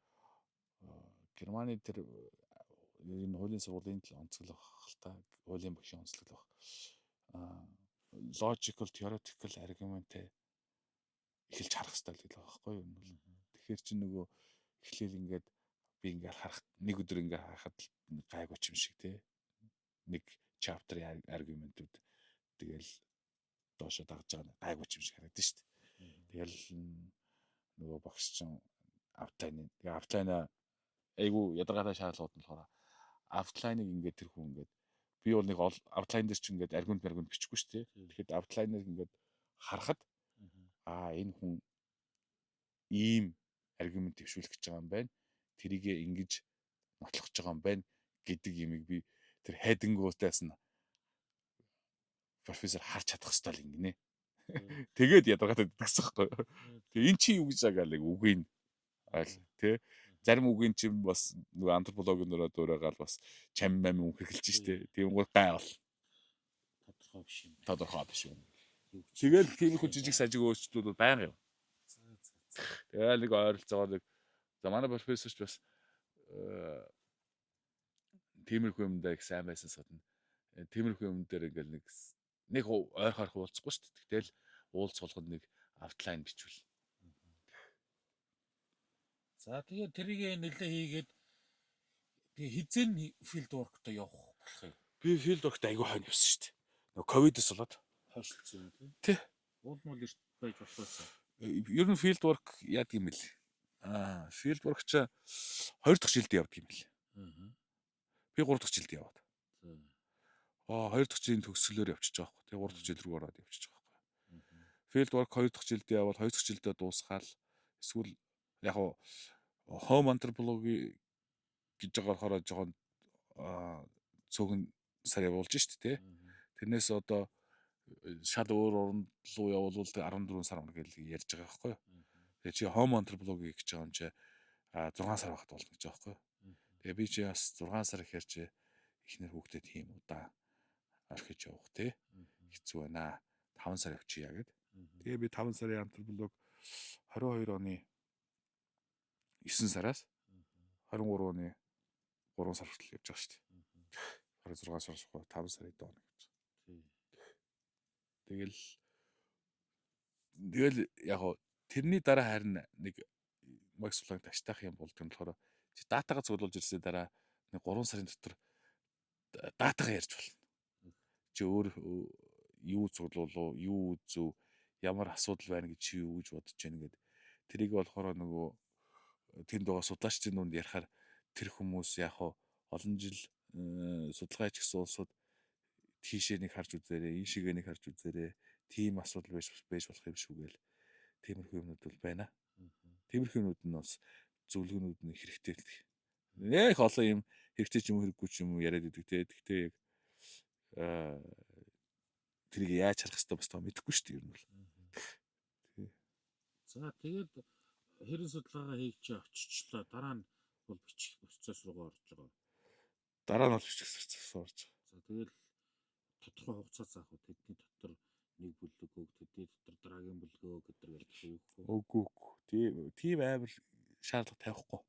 Германы тэр энэ хуулийн сургуулийн онцлог л та хуулийн багшийн онцлог л баг. Logical theoretical argument эхэлж харах хэрэгтэй л байхгүй юу? Тэгэхээр чи нөгөө эхлээл ингээд би ингээд харах нэг өдөр ингээд харахад гайгүй ч юм шиг тий. Нэг chapter-ийн argument-ууд тэгэл доошо дагж байгаа гайгүй ч юм шиг харагдаж шүү дээ. Тэгэл нөгөө багш чинь outline айгу ядаргаатай шаардлагууд нь болохоор outline-ыг ингээд тэр хүн ингээд би бол нэг outline дээр чинь ингээд аргумент бичихгүй шүү дээ. Тэгэхэд outline-ыг ингээд харахад энэ хүн ийм аргумент төвшүүлэх гэж байгаа юм байна. Тэрийг ингэж нотлох гэж байгаа юм байна гэдэг юмыг би тэр heading-уудаас нь профессор харж чадах хэрэгтэй л ингэнэ. Тэгээд ядаргаатай гэсэн байхгүй. Тэгээ эн чи юу гэж байгаа л үгүй нь айл тий. Зарим үгийн чинь бас нөгөө антропологийн дөрөөгал бас чам үнхэрхэлж штэ. Тийм гол гай бол тодорхой биш юм. Тэгэл тиймэрхүү жижиг сажиг өөрчлөлтүүд байнга юм. Тэгэл нэг ойролцоогоор нэг за манай профессорч бас тиймэрхүү юм дээр их сайн байсан содно. Тиймэрхүү юм дээр ингээл нэг ойрхоор уулзахгүй шүү дээ. Тэгэл уулзуулгад нэг outline бичвэл. За тэгээ тэрийг нэлээ хийгээд тэгээ хизэн field work-то явах болох юм. Би field work-т айгүй хойно явсан шүү дээ. Нөгөө ковидос болоод хойшлцсон юм тий. Уул мул эрт байж болохоос. Ер нь field work яадаг юм бэл. Field work ч 2 дахь жилдээ явдаг юм бэл. Би 3 дахь жилдээ яваад. 2 дахь жилийн төгсгөлөөр явчихж байгаа байхгүй. Тэгээ 3 дахь жил рүү ороод явчихж байгаа байхгүй. Field work 2 дахь жилдээ яваад 2 дахь жилдээ дуусгаал эсвэл яг home anthropology гэж байгаараа жоохон цөөхөн сар явуулж штэ тий. Тэрнээс одоо шал өөр орнд руу явуулвал 14 сар мөр гэж ярьж байгаа байхгүй. Тэгээ чи home anthropology гэж байгаа юм чи 6 сар багт болно гэж байгаа байхгүй. Тэгээ би чи бас 6 сар ихээр чи ихнэр хүүхдэд тийм удаа орхиж явах тий. Хэцүү байна. 5 сар явчихъя гэд. Тэгээ би 5 сарын антрополог 22 оны 9 сараас 23 оны 3 сар хүртэл явж байгаа шүү дээ. 26 сараас 5 сарын доо гэж. Тэгэл яг тэрний дараа харин нэг Max Planck таштайх юм болдог юм болохоор чи датагаа цуглуулж ирсний дараа нэг 3 сарын дотор датагаа ярьж болно. Чи өөр юу цуглуулуу, юу үзв, ямар асуудал байна гэж чи юу гэж бодож байна гэд. тэрийг болохоор нөгөө тэнд байгаа судлаачдын дунд ярихаар тэр хүмүүс яг олон жил судалгаа хийх гэсэн улсууд тийшээ нэг харж үзээрэй, энэ шигээ нэг харж үзээрэй. Тийм асуудал байж болох юм шүү гээл. Тиймэрхүү юмнууд бол байна. Тиймэрхүү юмнууд нь бас зөвлөгөөнүүд нь хэрэгтэй л. Нэх олон юм хэрэгтэй ч юм уу хэрэггүй ч юм уу яриад идэг те. Гэхдээ яг тэрийг яаж харах хэвээр бас таа мэдэхгүй шүү дээ ер нь бол. За тэгээд хэрэн судалгаагаа хийж очичлаа. Дараа нь бол бичих процесс руу орж байгаа. Дараа нь бол бичих процесс орж байгаа. За тэгэл тодорхой хугацаа заах уу тэдний дотор нэг бүлэг тэдний дотор дараагийн бүлгөө гэдэг ярьдаг юу хөө. Үгүй. Тийм амар шаардлага тавихгүй.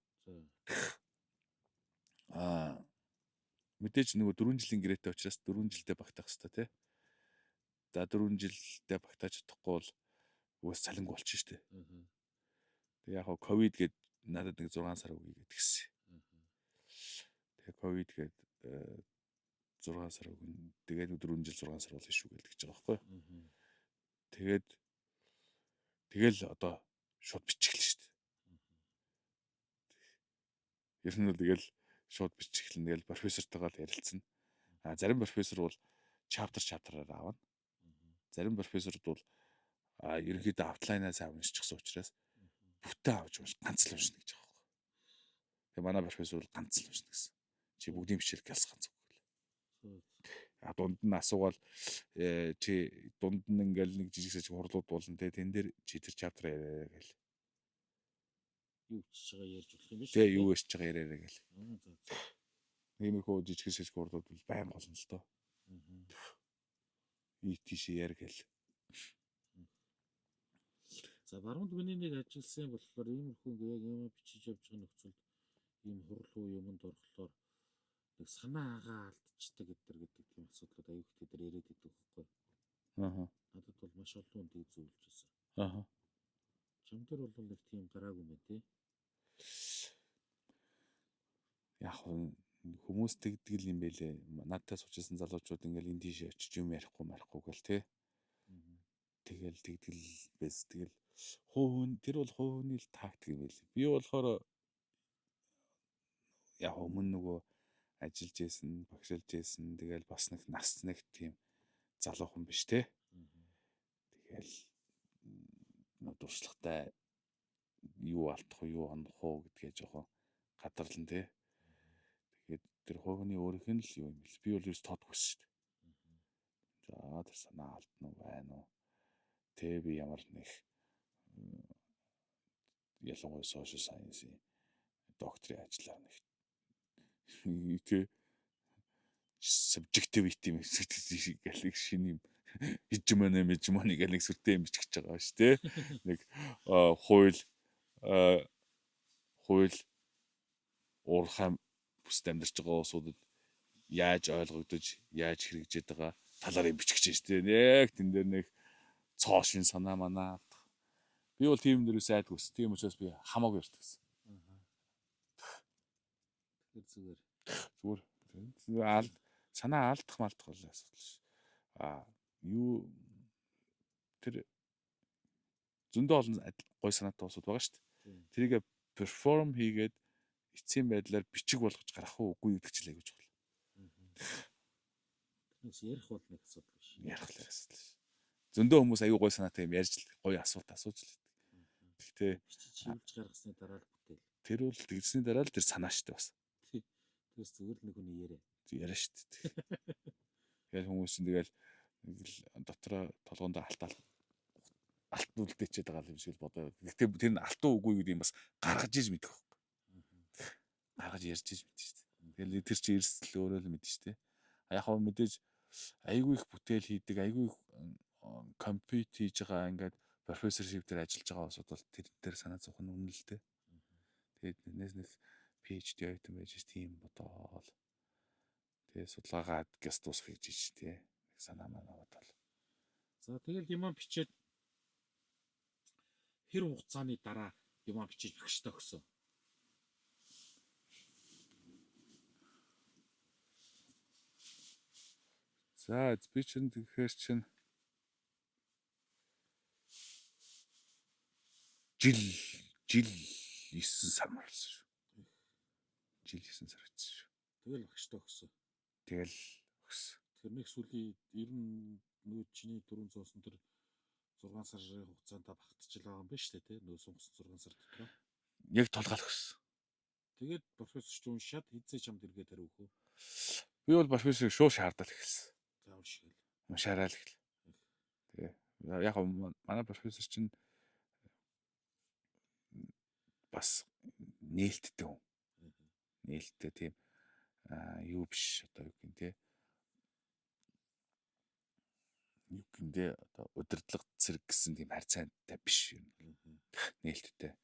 Мэдээж нөгөө 4 жилийн гэрээтэй учраас 4 жилдээ багтаах хэрэгтэй тий. За 4 жилдээ багтааж чадахгүй бол уус цалингүй болчих штэ. Тэг яг ковид гээд надад нэг 6 сар өгье гэдэг гисэн. Тэгээ ковид гээд 6 сар өгнө. Тэгээд 4 жил 6 сар болно шүү гэж байгаа байхгүй. Тэгэл одоо шууд бичихлээ шүү дээ. Ер нь тэгэл шууд бичихлэн тэгэл профессортойгоо ярилцсан. Зарим профессор бол чаптераар аавна. Зарим профессорд бол ерөнхийдөө аутлайнаас уншчихсан учраас бүтэн авч ганц л уншна гэж байгаа байхгүй. Тэгээ манай профессор бол ганц л уншна гэсэн. Чи бүгдийн бичээл гэлс ганц үг. Дунд нь асуугаал чи дунд нь ингээл нэг жижиг саж хурлууд болно те тэн дээр чи тэр чаптер яриа гэл. Юу хийж байгаа ярьж болох юм биш үү? Тэ юу ярьж байгаа яриа гэл. Иймэрхүү жижиг саж хурлууд бол байн болно л доо. Тийш яар гэл. За баруунд миний нэг ажилласан болохоор иймэрхүү яг юм бичиж явж байгаа нөхцөлд ийм хурлуу юмд орохлоор нэг санаа агаа алдчихдаг гэдэг тийм асуудлууд аюу их тэр яриад идэв байхгүй. Надад бол маш олон үндийг зөвлөж байсан. Чам дээр бол нэг тийм гараагүй мэ тий. Яг хүмүүс тэгдэг юм байлээ. Надтай суучсан залуучууд ингээл энэ тийш очиж юм ярихгүй гэл тий. Тэгэл тэгдэл байс. Тэгэл тэр бол хувийн л тактик юм байлээ. Би болохоор яг өмнө нөгөө ажиллаж байсан, багшилж байсан. Тэгэл бас нэг нас нэг тийм залуухан биш те. Тэгэл дуршлагтай юу алдах уу, юу ондох уу гэдгээ жоохон гадарлан те. Тэгээд тэр хувийн өөрийнх нь л юу юм бэл. Би бол ерөөс тоодгүй шүү дээ. За тэр санаа алдна уу байна уу? Тэ би ямар нэг ялангуяа social science-ийн докторийн ажлаар нэг тэ subjectivity гэх шинэ юм hegemony гэх нэг сүртэй юм бичих гэж байгаа шүү дээ. Нэг хууль уурхай бүсд амьдарч байгаа улсуудад яаж ойлгогдож, яаж хэрэгжиж байгаа талаар юм бичих гэж шүү дээ. Яг тэн дээр нэг цоо шин санаа манаа. Би бол тийм дээрээс айдгүй. Тийм учраас би хамаагүй ярьдаг. Зүгээр санаа алдах малдах бол асуудал ш. Юу тэр зөндөө олон гой санаатай улсууд байгаа шүү дээ. Тэрийг перформ хийгээд эцсийн байдлаар бичиг болгож гарах уугүй гэдэг ч л аягүй чухал. Тэрнээс ярих бол нэг асуудал биш. Ярих л асуудал ш. Зөндөө хүмүүс аягүй гой санаатай юм ярьж гоё асуулт асууж л. Гэхдээ бичиж хилж гаргасны дараа л бүтээл. Тэр бол тэгсний дараа л тэр санаа штэ бас. Тэрс зүгээр л нэг хүний яриа штэ. Тэгэл хүмүүс чинь тэгэл дотроо толгоондоо алтнуулдээчээд байгаа юм шиг л бодоо. Гэхдээ тэр нь алтуу үгүй гэдэг юм бас гаргаж иж мэдэх байхгүй. Гаргаж ярьж иж мэдэн штэ. Тэгэл тэр чинь эрсдэл өөрөө л мэдэн штэ. Яг хөө мэдээж айгүй их бүтээл хийдэг, айгүй их компьют хийж байгаа ингээд профессоршип дээр ажиллаж байгаа усуд бол тэр дээр санаа зовх нь үнэн л дээ. Тэгээд нээс нэг PhD ойтон байж тийм бодоол. Тэгээд судалгаагаа гэс дуусгах гэж тий. Санаа манаа бодоол. За тэгэл юм бичээд хэр хугацааны дараа юм бичиж багштай өгсөн. За би чинь тэгэхээр чинь жил жил 9 сар марсан шүү. Жил 9 сар байсан шүү. Тэгэл багштай өгсөн. Тэгэл өгсөн. Тэрнийг сүүлийн ер нь нөгөө чиний 4 зоосон тэр 6 сарын хугацаанд багтчихл байгаа юм байна шүү дээ, тий? Нөгөө сунгасан 6 сар дотор. Яг тулгаал өгсөн. Тэгээд профессор ч уншаад хизээ чамд эргээд хариу өгөө. Би бол профессорыг шууд шаардаад эхэлсэн. За уншгээл. Уншаарай л эхэл. Тэгээ яг манай профессор чинь бас нээлттэй хүн. Нээлттэй тийм юу биш одоо юу гин те. Юу гин те одоо удирдлага зэрэг гэсэн тийм харьцаантай биш юм. Нээлттэй.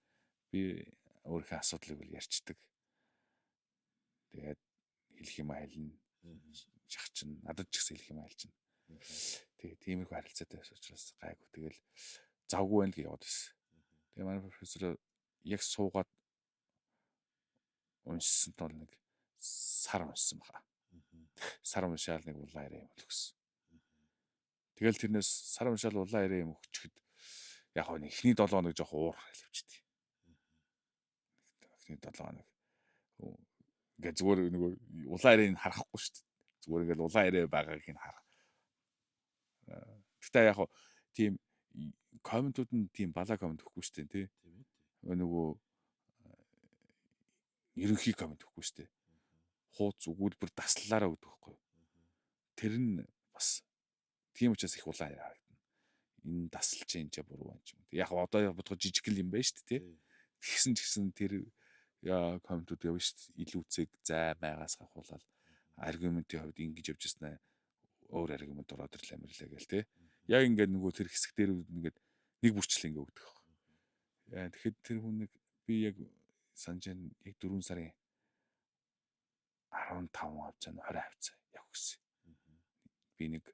Би өөрийнхөө асуудлыг бол ярьцдаг. Тэгээд хэлэх юм айлна. Шахчин надад ч гэсэн хэлэх юм айлчна. Тэгээ тиймэрхүү харилцаатай учраас гайгүй. Тэгэл завгүй байна гэж яваад байсан. Тэгээ манай профессор яг суугаад уншсан тул нэг сар уншсан баха. Сар уншаал нэг улаан ирээ юм өгсөн. Тэгэл тэрнээс сар уншаал улаан ирээ юм өгчөд яг хөө эхний 7 хоног жоох уур хэлвчихдээ. Эхний 7 хоног ингээ зүгээр нөгөө улаан ирээг харахгүй шүү дээ. Зүгээр ингээл улаан ирээ байгааг нь харах. Гэхдээ яг хөө тийм комментууд нь тийм балаа коммент өгөхгүй шүү дээ, тий. Нөгөө ерөнхий коммент өгөхгүй шүү дээ. Хууц өгүүлбэр таслалаараа өгдөг байхгүй юу. Тэр нь бас тийм учраас их улаан ирээ харагдана. Энэ тасалж юм чи буруу байна ч юм. Яг одоо бодгоо жижиг л юм байна шүү дээ, тий. Тэгсэн ч гэсэн тэр комментууд явна шүү дээ. Илүүцэг зай байгаас гахуулаад аргументийн хувьд ингэж явж ирсэн өөр аргумент ороод ирлээ мэрлээ гээл тий. Яг ингээд нөгөө тэр хэсэг дээр ингээд нэг бүрчлэн ингээд өгдөг. Тэгэхэд тэр хүнийг би яг санаж яг 4 сарын 15 хавцаа 20 хавцаа яг өгсөн. Би нэг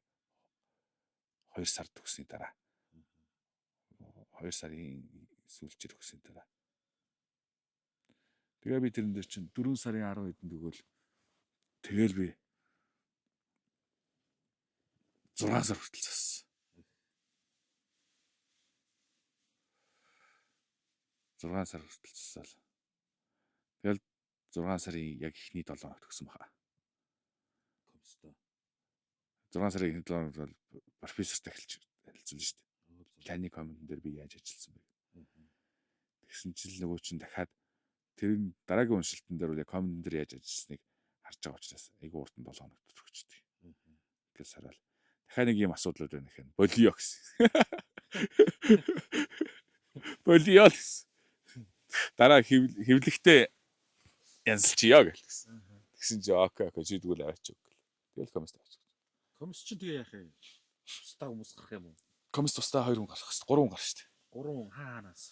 2 сар төгсөний дараа 2 сарын сүүлчээр өгсөн дараа. Тэгээ би тэрэн дээр чинь 4 сарын 10 хэдэн төгөөл тэгэл би 6 сар хүртэл зассан. 6 сар хүртэл зассаал. Тэгэл 6 сарын яг ихний 7 хоног төгсөн баха. Комстой. 6 сарын ихний 7 хоног бол профессортай хэлцүүлнэ шүү дээ. Таны коммент дээр би яаж ажилласан бэ? Тэгсэн чинь нөгөө чинь дахиад тэр дараагийн уншилтан дээр үл коммент дээр яаж ажилласныг харж байгаа учраас айгүй урт 7 хоног төгсчихдээ. Тэгэл сараал. Дахиад нэг юм асуудлууд байна гэхээр болио гэсэн. Болио гэсэн. Дараа хэвлэгтэй янзлчихё гэлсэн. Тэгсэн чи окей жидгүүл аваач гэл. Тэгэл коммент аваач. Комс чинь тэгээ яах юм? Тусдаа хүмүүс гарах юм уу? Коммент тусдаа 2 хүн гарах шүү дээ. 3 хүн гарах шүү дээ. 3 хүн хаанаас?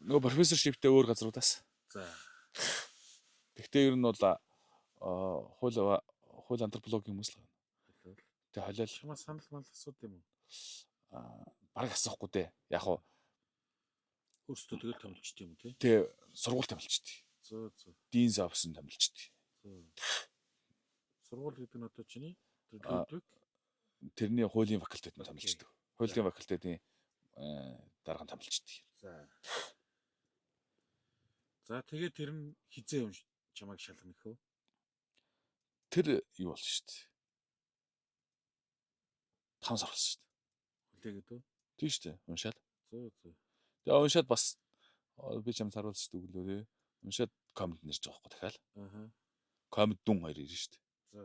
Нөгөө профессоршиптэй өөр газруудаас. За. Гэхдээ ер нь бол хууль антропологийн хүмүүс л байна. Тэ халиал чамаа санал мал асууд юм уу? Бараг асуухгүй дээ. Яг хуу өөрсдөө тэгэл томилчт юм тий. Тэ сургууль томилчт. Зөө. Дийн завсан томилчт. Сургууль гэдэг нь одоо чиний төлөвлөдөг тэрний хуулийн факультет нь томилчт. Хуулийн факультетийн дарга томилчт. За тэгээд тэр нь хизээ юм чамайг шалгана гэхөө. Тэр юу болж шүү дээ. 5 сар болсон шүү дээ. Хүлээгээд үү? Тийм шүү дээ. Уншаад. Зөө. Тэгээ уншаад бас би чам саруулсан шүү дээ өглөө. Уншаад коммент нэрж байгаа байхгүй дахиад. Коммент дүн 2 ирнэ шүү дээ. За.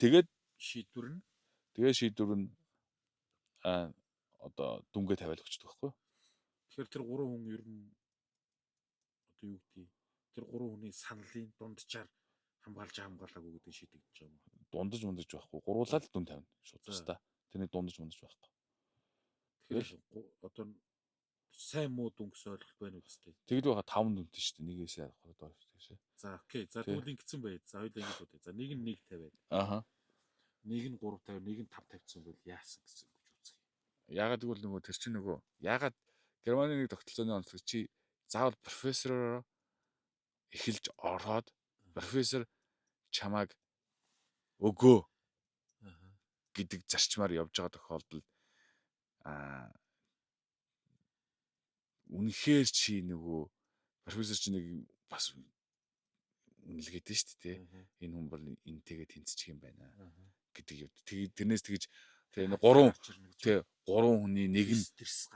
Тэгээд шийдвэр нь одоо дүнгээ тавиал өгчдөг байхгүй. Тэгэхээр тэр 3 хүн ер нь одоо юу гэдгийг тэр 3 хүний саналын дунджаар хамгаалаагүй гэдэг шийдэгдэж байгаа юм. Дундаж байхгүй. Гуруулаа л дүн тавина шууд тустаа. Тэрний дундаж байхгүй. Тэгэхээр одоо сайн муу дүн гэсэн ойлголт байна уу гэстэй. Тэгэд байгаа 5 дүнтэй шүү дээ. Нэгээс ярих доор шүү. За окей. За тэгвэл ингэсэн бай. За хоёул ингэж бодъё. За нэг нь 1 тавиад. Нэг нь 3 тавиад, нэг нь 5 тавьчихсан бол яасан гэсэн үг үзье. Ягаад гэвэл нөгөө тэр чинь нөгөө ягаад Германы нэг тогтолцооны онцлог чи заавал профессороор эхэлж ороод профессор чамааг өгөө гэдэг зарчмаар явж байгаа тохиолдолд үнэхээр чи нөгөө профессор чи нэг бас үнэлгээд шүү дээ. Энэ хүн бол энтэйгээ тэнцчих юм байна гэдэг юм. Тэрнээс тэгж тэгээ гурван хүний нэг нь стресс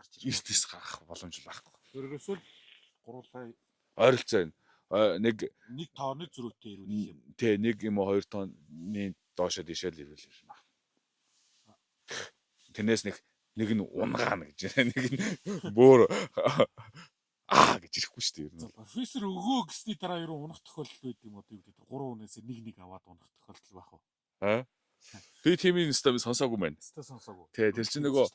гарах боломж байхгүй. Өөрөөсөө гурлаа Ойролцоо нэг тооны зөрүүтэй ирүүл юм. Тэ нэг юм уу 2 тонны доошоо дишэл ирүүл юм байна. Тэрнээс нэг нь унгаана гэж нэг нь бөөр гэж ирэхгүй шүү дээ. Профессор өгөө гэсний дараа ерөө унах тохиолдол байд юм уу гэдэг. 3 хүнээс нэг аваад унах тохиолдол байх уу? Би тиймийн став сонсоогүй байна. Сонсоогүй. Тэ тэр чинь нөгөө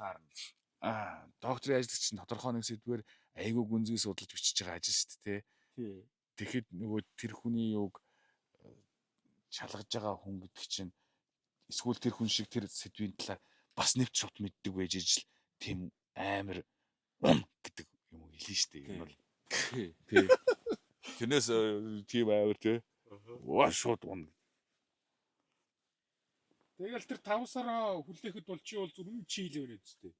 докторийн ажил чинь тодорхой нэг сэдвээр айгүй гүнзгий судалж бичиж байгаа ажил шүү дээ. Тий. Тэгэхэд нөгөө тэр хүний юуг шалгаж байгаа хүн гэдэг чинь эсвэл тэр хүн шиг тэр сэдвийн талаар бас нэвч шот мэддэг байж ижил тийм амар гэдэг юм хэлнэ шүү дээ. Энэ бол тий. Тэрнээс тийм амар тий. Ваа шот он. Тэгэл тэр 5 сараа хүлээхэд бол чи бол зүрх чийл байна үстэй.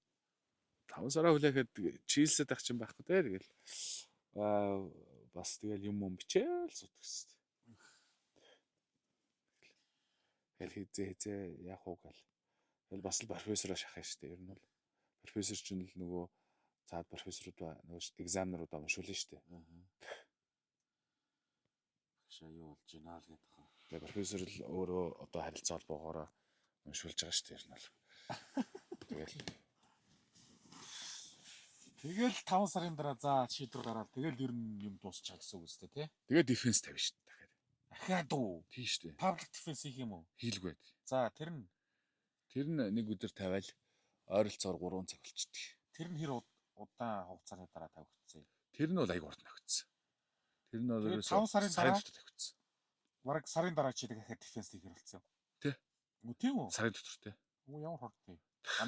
5 сараа хүлээхэд чийлсэд ах чинь байхгүй те. Тэгэл бас тэгэл юм бичээл сутгс. Тэгэл хизээ яах уу гэл. Тэгэл бас л профессороо шахах штэ. Ер нь бол профессор чинь л нөгөө цаад профессорууд нөгөө экзаменеруудаа уншуулна штэ. Хашаа юу болж байна л гэдэг хаа. Тэгээ профессор л өөрөө одоо харилцаа холбоогоороо уншуулж байгаа штэ. Ер нь бол. Тэгэл 5 сарын дараа за шийдвэр гараад тэгэл ер нь юм дуусчихаа гэсэн үг үстэй тий. Тэгээ дефенс тавина шүү дээ дахиад. Дахиад уу? Тийм шүү дээ. Public defense хийх юм уу? Хийлгүй. За тэр нь нэг өдөр тавиал ойролцоогоор 3 цаг болчихдээ. Тэр нь хэр удаан хугацааны дараа тавигдсан юм? Тэр нь бол аяг урт тавигдсан. Тэр нь бол 5 сарын дараа тавигдсан. Бараг сарын дараа чи дахиад дефенс хийх хэрэгэлсэн юм. Тий. Тийм үү? Сарын дотор тий. Ямар хортой.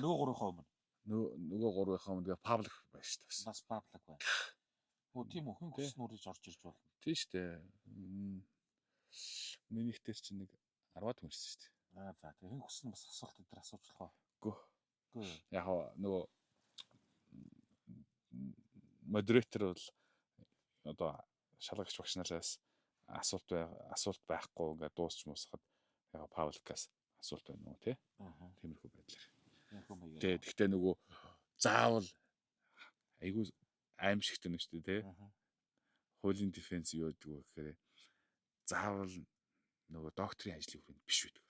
Нөгөө 3-ын өмнө. Нөгөө 3-ын өмнө тэгээ паблик байна шүү дээ. Бас паблик байна. Тийм үү? Хэн хүс нүрэж орж ирж болно. Тийм шүү дээ. Минийх дээр чинь нэг 10-аад хүн ирсэн шүү дээ. За тэгээ хэн хүс нь бас асуулт өдр асууж болох уу? Үгүй. Яг нөгөө модератор бол одоо шалгагч багш нараас асуулт байхгүй ингээд дуусч муусахад яг пабликаас асуулт байна уу тий? Тиймэрхүү байдлаар. Тэгтээ нөгөө заавал айгүй аимшигт байна шүү дээ тий. Хуулийн дефенс юу гэдэг вэ гэхээр заавал нөгөө докторийн ажлын хүрээнд биш байдаг.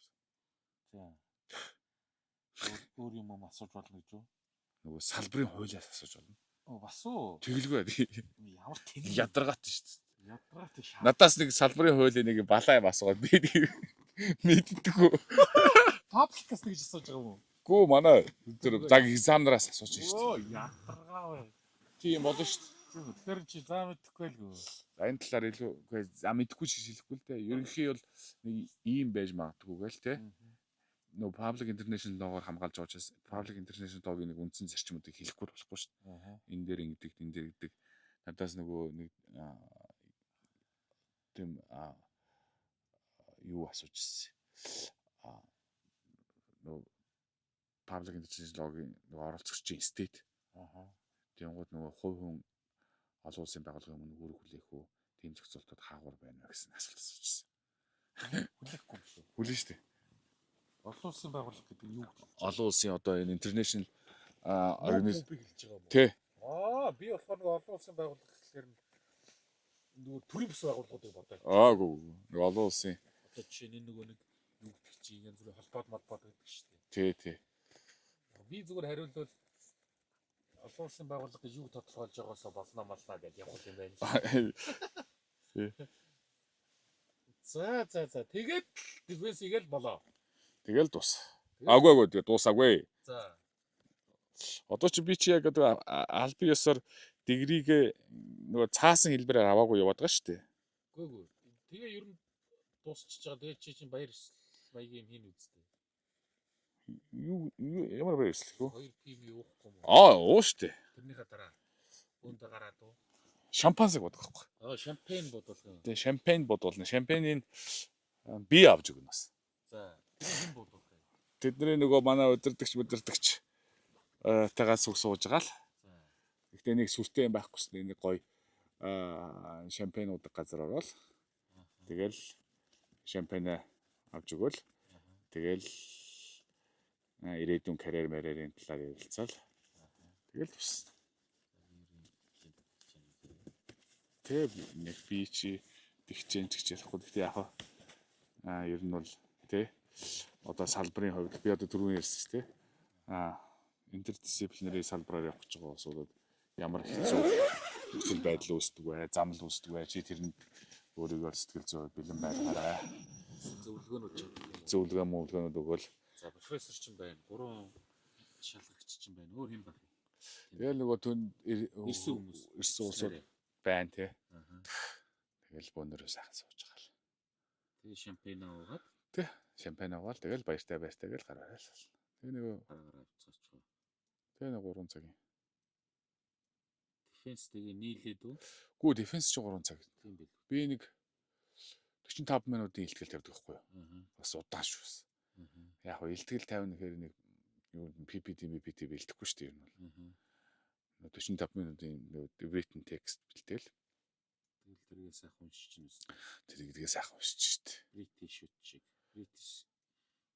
Өөр юм асууж болно гэж үү? Нөгөө салбарын хуулиас асууж болно. Бас уу. Тэгэлгүй. Ямар тэнэг ядаргаат шүү дээ. Ядаргаат шаа. Надаас нэг салбарын хуулийн нэг балаа юм асуугаад би мэддэггүй. Пабликаас нэг асууж байгаа юм уу? Гүү манай тэр заг экзаменараас асууж шүү дээ. Оо ядаргаа бай. Тийм болно шүү дээ. Тэр чи заа мэдэхгүй л гоо. Энэ талаар илүү мэдэхгүй ч хэлэхгүй л дээ. Ерөнхий бол нэг ийм байж магадгүй гээл те. Нөө Public International Law-гоор хамгаалж байгаа учраас Public International Law-гийн нэг үндсэн зарчмуудыг хэлэхгүй болохгүй шүү дээ. Энэ дээр ингэдэг, энэ дээр гэдэг. Надаас нөгөө нэг тийм юу асууж ирсэн. Нөө Public International Law-гийн нөгөө оролцогчийн state. Тэнгууд нөгөө хувь хүн олон улсын байгууллагын өмнө үүрэг хүлээх үү? Тийм зохицуултууд хаагур байна вэ гэсэн асуулт асууж ирсэн. Хүлээхгүй шүү. Хүлээн шүү дээ. Олон улсын байгууллага гэдэг нь юу вэ? Олон улсын одоо энэ international organization хэлж байгаа юм. Тий. Би болохоор нэг олон улсын байгууллага гэхэлэр нөгөө төрийн бас байгууллагуудыг бодоо. Аагүй. Нэг олон улсын. Одоо жишээ нь нөгөө нэг юу гэдэг чи янз бүрийн холбоод малбод гэдэг шүү дээ. Тий, тий. Би зүгээр хариулвал олон улсын байгууллага гэж юу тодорхойлж байгаасаа болно малнаа гэж явах юм байна. Тий. За. Тэгээд дефенс хийгээл болоо. Тэгэл дуус. Аагүй тэгээ дуусаагүй. За. Одоо чи би чи яг одоо албан ёсоор дигрийг нөгөө цаасан хэлбэрээр аваагүй яваад байгаа шүү дээ. Үгүй. Тэгээ ер нь дуусчихж байгаа. Тэгээ чи чинь баяр маягийн хин үзтээ. Юу ямар баяр ёслох вэ? 2 пим уухгүй юм. Уу шүү дээ. Тэрнийхээ дараа бөөндө гараад уу. Шампансыг бодох байхгүй. Шампань бодвол. Тэгээ шампань бодвол шампанийн би авч өгнө бас. За. Тэр хэн бодвол. Тэдний нөгөө манай удирдагч тагаас сууж байгаа л. Гэхдээ нэг сүртэй юм байхгүй шээ. Нэг гоё шампань уудаг газар орвол. Тэгэл шампань авч өгөөл. Тэгэл ирээдүйн карьер мэрийн талаар ярилцаал. Тэгэл тус. Тэг нэг би чи тэгчэн ч гэж ярихгүй. Гэхдээ яг ер нь бол тий одоо салбарын хувьд би одоо түрүүн ярьсан шүү дээ. Интердисциплинary салбараар явах гэж байгаа асуудал ямар хэцүү байдал үүсдэг вэ? Замл үүсдэг вэ? Чи тэрэнд өөрийгөө сэтгэл зүй бэлэн байгаарай. Зөвлөгөөнүүд өгөөл. За профессор ч юм байна. 3 шалгагч ч юм байна. Өөр хэм баг. Тэгэл нөгөө ирсэн улсууд байна тий. Тэгэл бөөнөрөө сайхан сууж байгаа л. Тэгээ шампань уугаад. Тий. Шампань уугаад тэгэл баяртай гэл гараарай л. Тэгээ нөгөө гараараа буцаачих. Тэгээ нэг 3 цагийн. Дефенс тэгээ нийлээд үү? Гүү дефенс ч 3 цаг. Тийм бил. Би нэг 45 минутын илтгэл тавьдаг байхгүй юу? Бас удаан шүү. Яг хөө илтгэл 50 нэхэр нэг юу PPT бэлдэхгүй шүү дээ ер нь. 45 минутын written text бэлдээл. Тэгэл тэргээ сайхан уншиж чинь үст. Тэргээ сайхан уншиж шүү дээ. British шүт шиг. British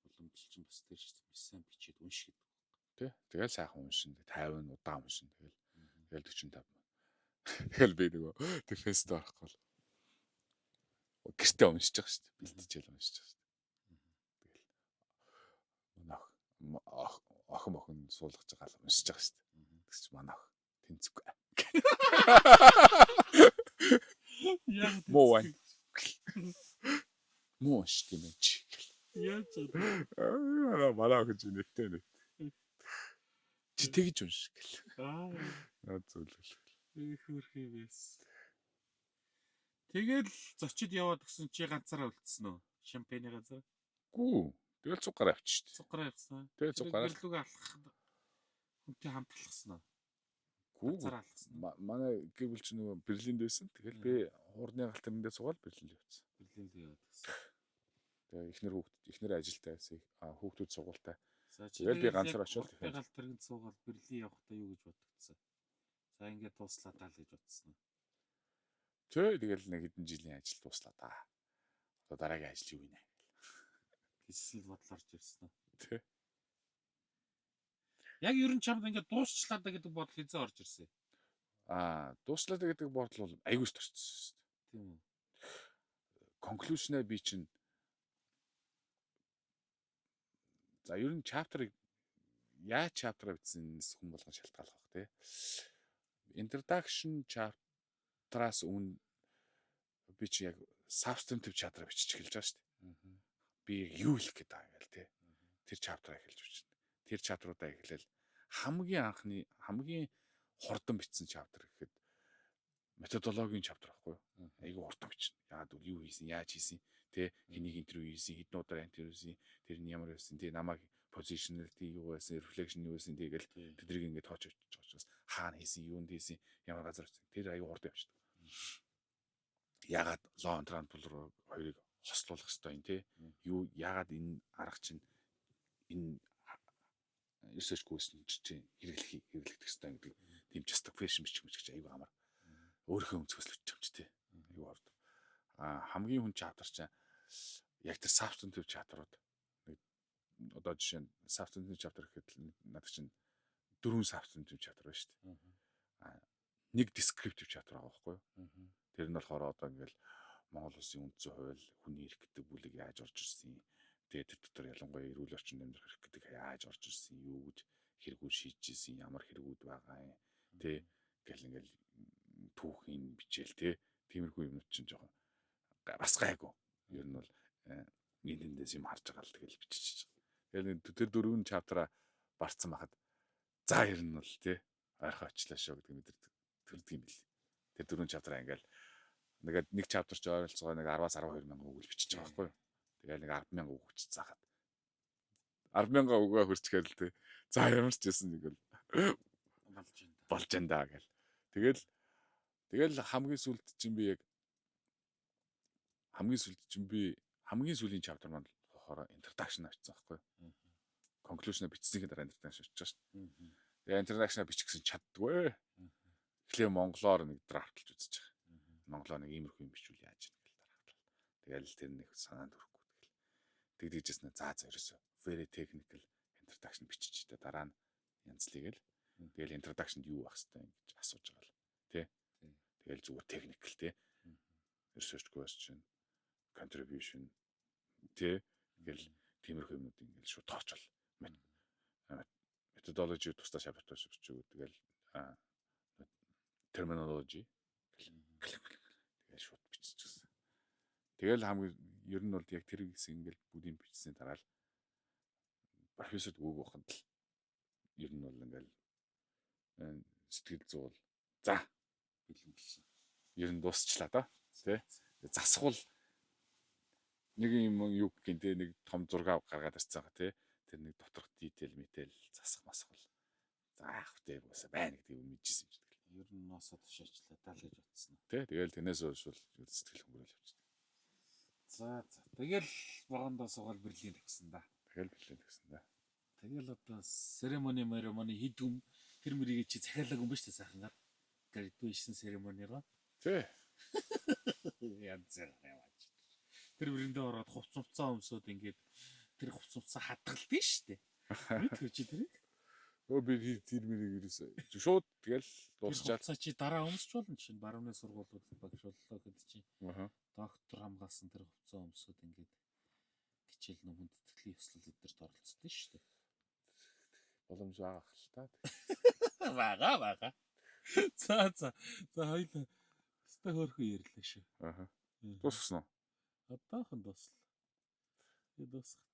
уламжлал чинь бас тэр шүү дээ. Сайн бичээд унших гэдэг. Тэ. Тэгэл сайхан уншин. 50 удаан уншин. Тэгэл 45. Тэгэл би нөгөө defense дөрөхгүй. Гэртээ уншиж байгаа шүү дээ. Бэлтжээл уншиж байгаа шүү дээ. Тэгэл охин суулгаж байгаа л уншиж байгаа шүү дээ. Тэгс чи манайх тэнцэхгүй. Муу бай. Муу шүү дээ чи. Яаж вэ? Манайх гэж нэгтэй нэг. Чи тэгж унш гэл. Зөвлөл. Хөөрхий байс. Тэгэл зочид яваад гисэн чи ганцаараа үлдсэн үү? Шампаны газар. Гүү. Тэгэл цугаар авчих шүү дээ. Цугаар авсан. Тэгээ цугаар. Гэрлүүг алхах хүнтэй хамтлахсан уу? Гүү. Ганцаараа алхсан. Манай гэвэл чи нөгөө Берлинд байсан. Тэгэл би хуурны галтарндээ цугаал Берлинд явсан. Берлинд яваад гисэн. Тэгээ эхнэр ажилтаа байсан. Хүүхдүүд сургуультай. Тэгэл би ганцаар очивол тэгэхээр галтарнд цугаал Берлин явахдаа юу гэж бодогдсон? За ингээд дууслаа таа л гэж бодсон. Тэгэл нэг хэдэн жилийн ажил дуслаа да. Одоо дараагийн ажил юу вэ? Гэсэл бодлоор ирсэн үү? Тэ. Яг ер нь чамд ингээд дуусчлаа да гэдэг бодол хизээ орж ирсэн. Дуслаа да гэдэг бодол бол аягүйс төрчихсөн шүү дээ. Тийм үү. Conclusion-аа би чинь за ер нь chapter-ыг яаж chapter бичсэн хүн болгон шалтгаалах бах тий. Introduction chapter-аас өмнө би чи яг substantive chapter бичиж эхэлж байгаа шүү дээ. Би юу хэлэх гээд байгаа юм гээл тий. Тэр chapter-аа эхэлж бичнэ. Тэр chapter-уудаа эхлээл хамгийн хурдан бичсэн chapter гэхэд методологийн chapter байхгүй юу? Айгу хурдан бичнэ. Яагаад гэвэл юу хийсэн, яаж хийсэн, тий хэнийг интервью хийсэн, хэдэн удаа интервью хийсэн, тэр нь ямар байсан, тий намайг positionality юу байсан, reflection юу байсан тийгээл тэдрийг ингээд тоож очиж хаана хийсэн, юунд хийсэн, ямар газар байсан. Тэр айгу хурдан явчихдаг. Ягаад law and control хоёрыг хослуулах хэрэгтэй юм тий? Юу ягаад энэ арга чинь энэ research question чинь хэрэглэх хэрэгтэй гэдэг тийм justification бичих гэж айгу амар. Өөрийнхөө өнцгөөс л өчөж тий. Айгу хурд. Хамгийн хүн chapter чинь яг тэр substantive chapter-ууд одоо жишээ нь substantive chapter гэхэд надад чинь 4 substantive chapter байна шүү дээ. Нэг descriptive chapter байгаа байхгүй юу? Тэр нь болохоор одоо ингээл Монгол улсын үндсэн хууль, хүний эрх гэдэг бүлэг яаж орж ирсэн. Тэгээ тэр дотор ялангуяа эрүүл орчинд амьдрах эрх гэдэг яаж орж ирсэн, юу гэж хэрэгүүд шийдэж ирсэн, ямар хэрэгүүд байгаа юм. Тэ гэл ингээл түүхийн бичээл тэ тиймэрхүү юмнууд чинь жоохон бас гайгүй. Ер нь бол энэндээс юм харж байгаа л тэгэл бичиж байгаа. Тэгэл тэр 4 chapter-а барцсан байхад за ер нь бол тэ ойрхон очлаа шүү гэдэг мэдэрдэг. Төрдөг юм бэл. Тэр 4 chapter-а ингээл нэг chapter ч ойролцоогоо нэг 10-аас 12 мянган үг бичиж байгаа байхгүй юу? Тэгэл нэг 10 мянган үг бичиж заахад 10 мянган үгээ хөрчгээл тэ. За ямар ч байсан нэг бол болж энэ гэл. Тэгэл хамгийн сүүлд чинь би яг хамгийн сүүлийн chapter маань болохоор introduction авчихсан байхгүй юу? Conclusion бичсний дараа introduction авчих шүү дээ. Тэгээ интернэшнл бичгсэн чаддгүй. Эхлээ монголоор нэг драфтлж үзэж байгаа. Монголоор нэг иймэрхүү юм бичвэл яаж юм гэл драфтал. Тэгэл тэр нэг санаанд хүрэхгүй тэгэл. Тэгдэжсэн за ерөөсөө very technical introduction бичиж дээ дараа нь янзлыг л. Тэгэл introduction-д юу байх хэвтэй ингэж асууж байгаа л. Тэ. Тэгэл зүгээр technical тэ. Research question, contribution тэ. Ингээл тиймэрхүү юмнууд ингээл шууд тоочвол. Methodology тусдаа шавьтаж өгчөө. Тэгэл terminology тэгэл шууд биччихсэн. Тэгэл хамгийн ер нь бол яг тэр гэсэн ингээл бүгдийг бичсэний дараа л профессорд өгөх байхад л ер нь бол ингээл сэтгэл зуул за бэлэн. Ер нь дуусчлаа да. Тэ. Засвал нэг юм юу гэх юм нэг том зураг гаргаад ирсэн байгаа тий. Тэр нэг доторх detail засах масхвал. За ах вэ уусаа байна гэдэг юм мэдчихсэн юм шиг. Ер нь носоо тушаачлаа даа л гэж бодсон. Тий. Тэгэл тэрнээс уушвал сэтгэл хөнгөрөөл явчихсан. За тэгэл богондоо сугаал бэрлийн тагсан да. Тэгэл бэлэн гэсэн да. Тэгэл одоо церемони хийдгүм тэр мөрийг чи захиалаагүй юм ба шүү дээ сайхангаар. Graduation ceremony-роо. Тий. Янз яваач. Тэр мөриндөө ороод хувцамцаа өмсөд ингээд тэр хувцамцаа хадгалдیں шүү дээ. Мэдгүй чи тэрийг. Би тэр мөрийг ерөөсөө шууд тэгэл дуусчаад. Хувцаа чи дараа өмсч болно чинь барууны сургуулиуд багшууллаа гэд чи. Доктор хамгаалсан тэр хувцаа өмсөд ингээд хичээл ном хүндэтгэлийн ёслол эдэрт оролцсон шүү дээ. Боломж байгаа хэл та. Бага. За хоёул өстой хөөрхөн ярьлаа шүү. Дууссан уу? Одоохон дуслаа. Дуусах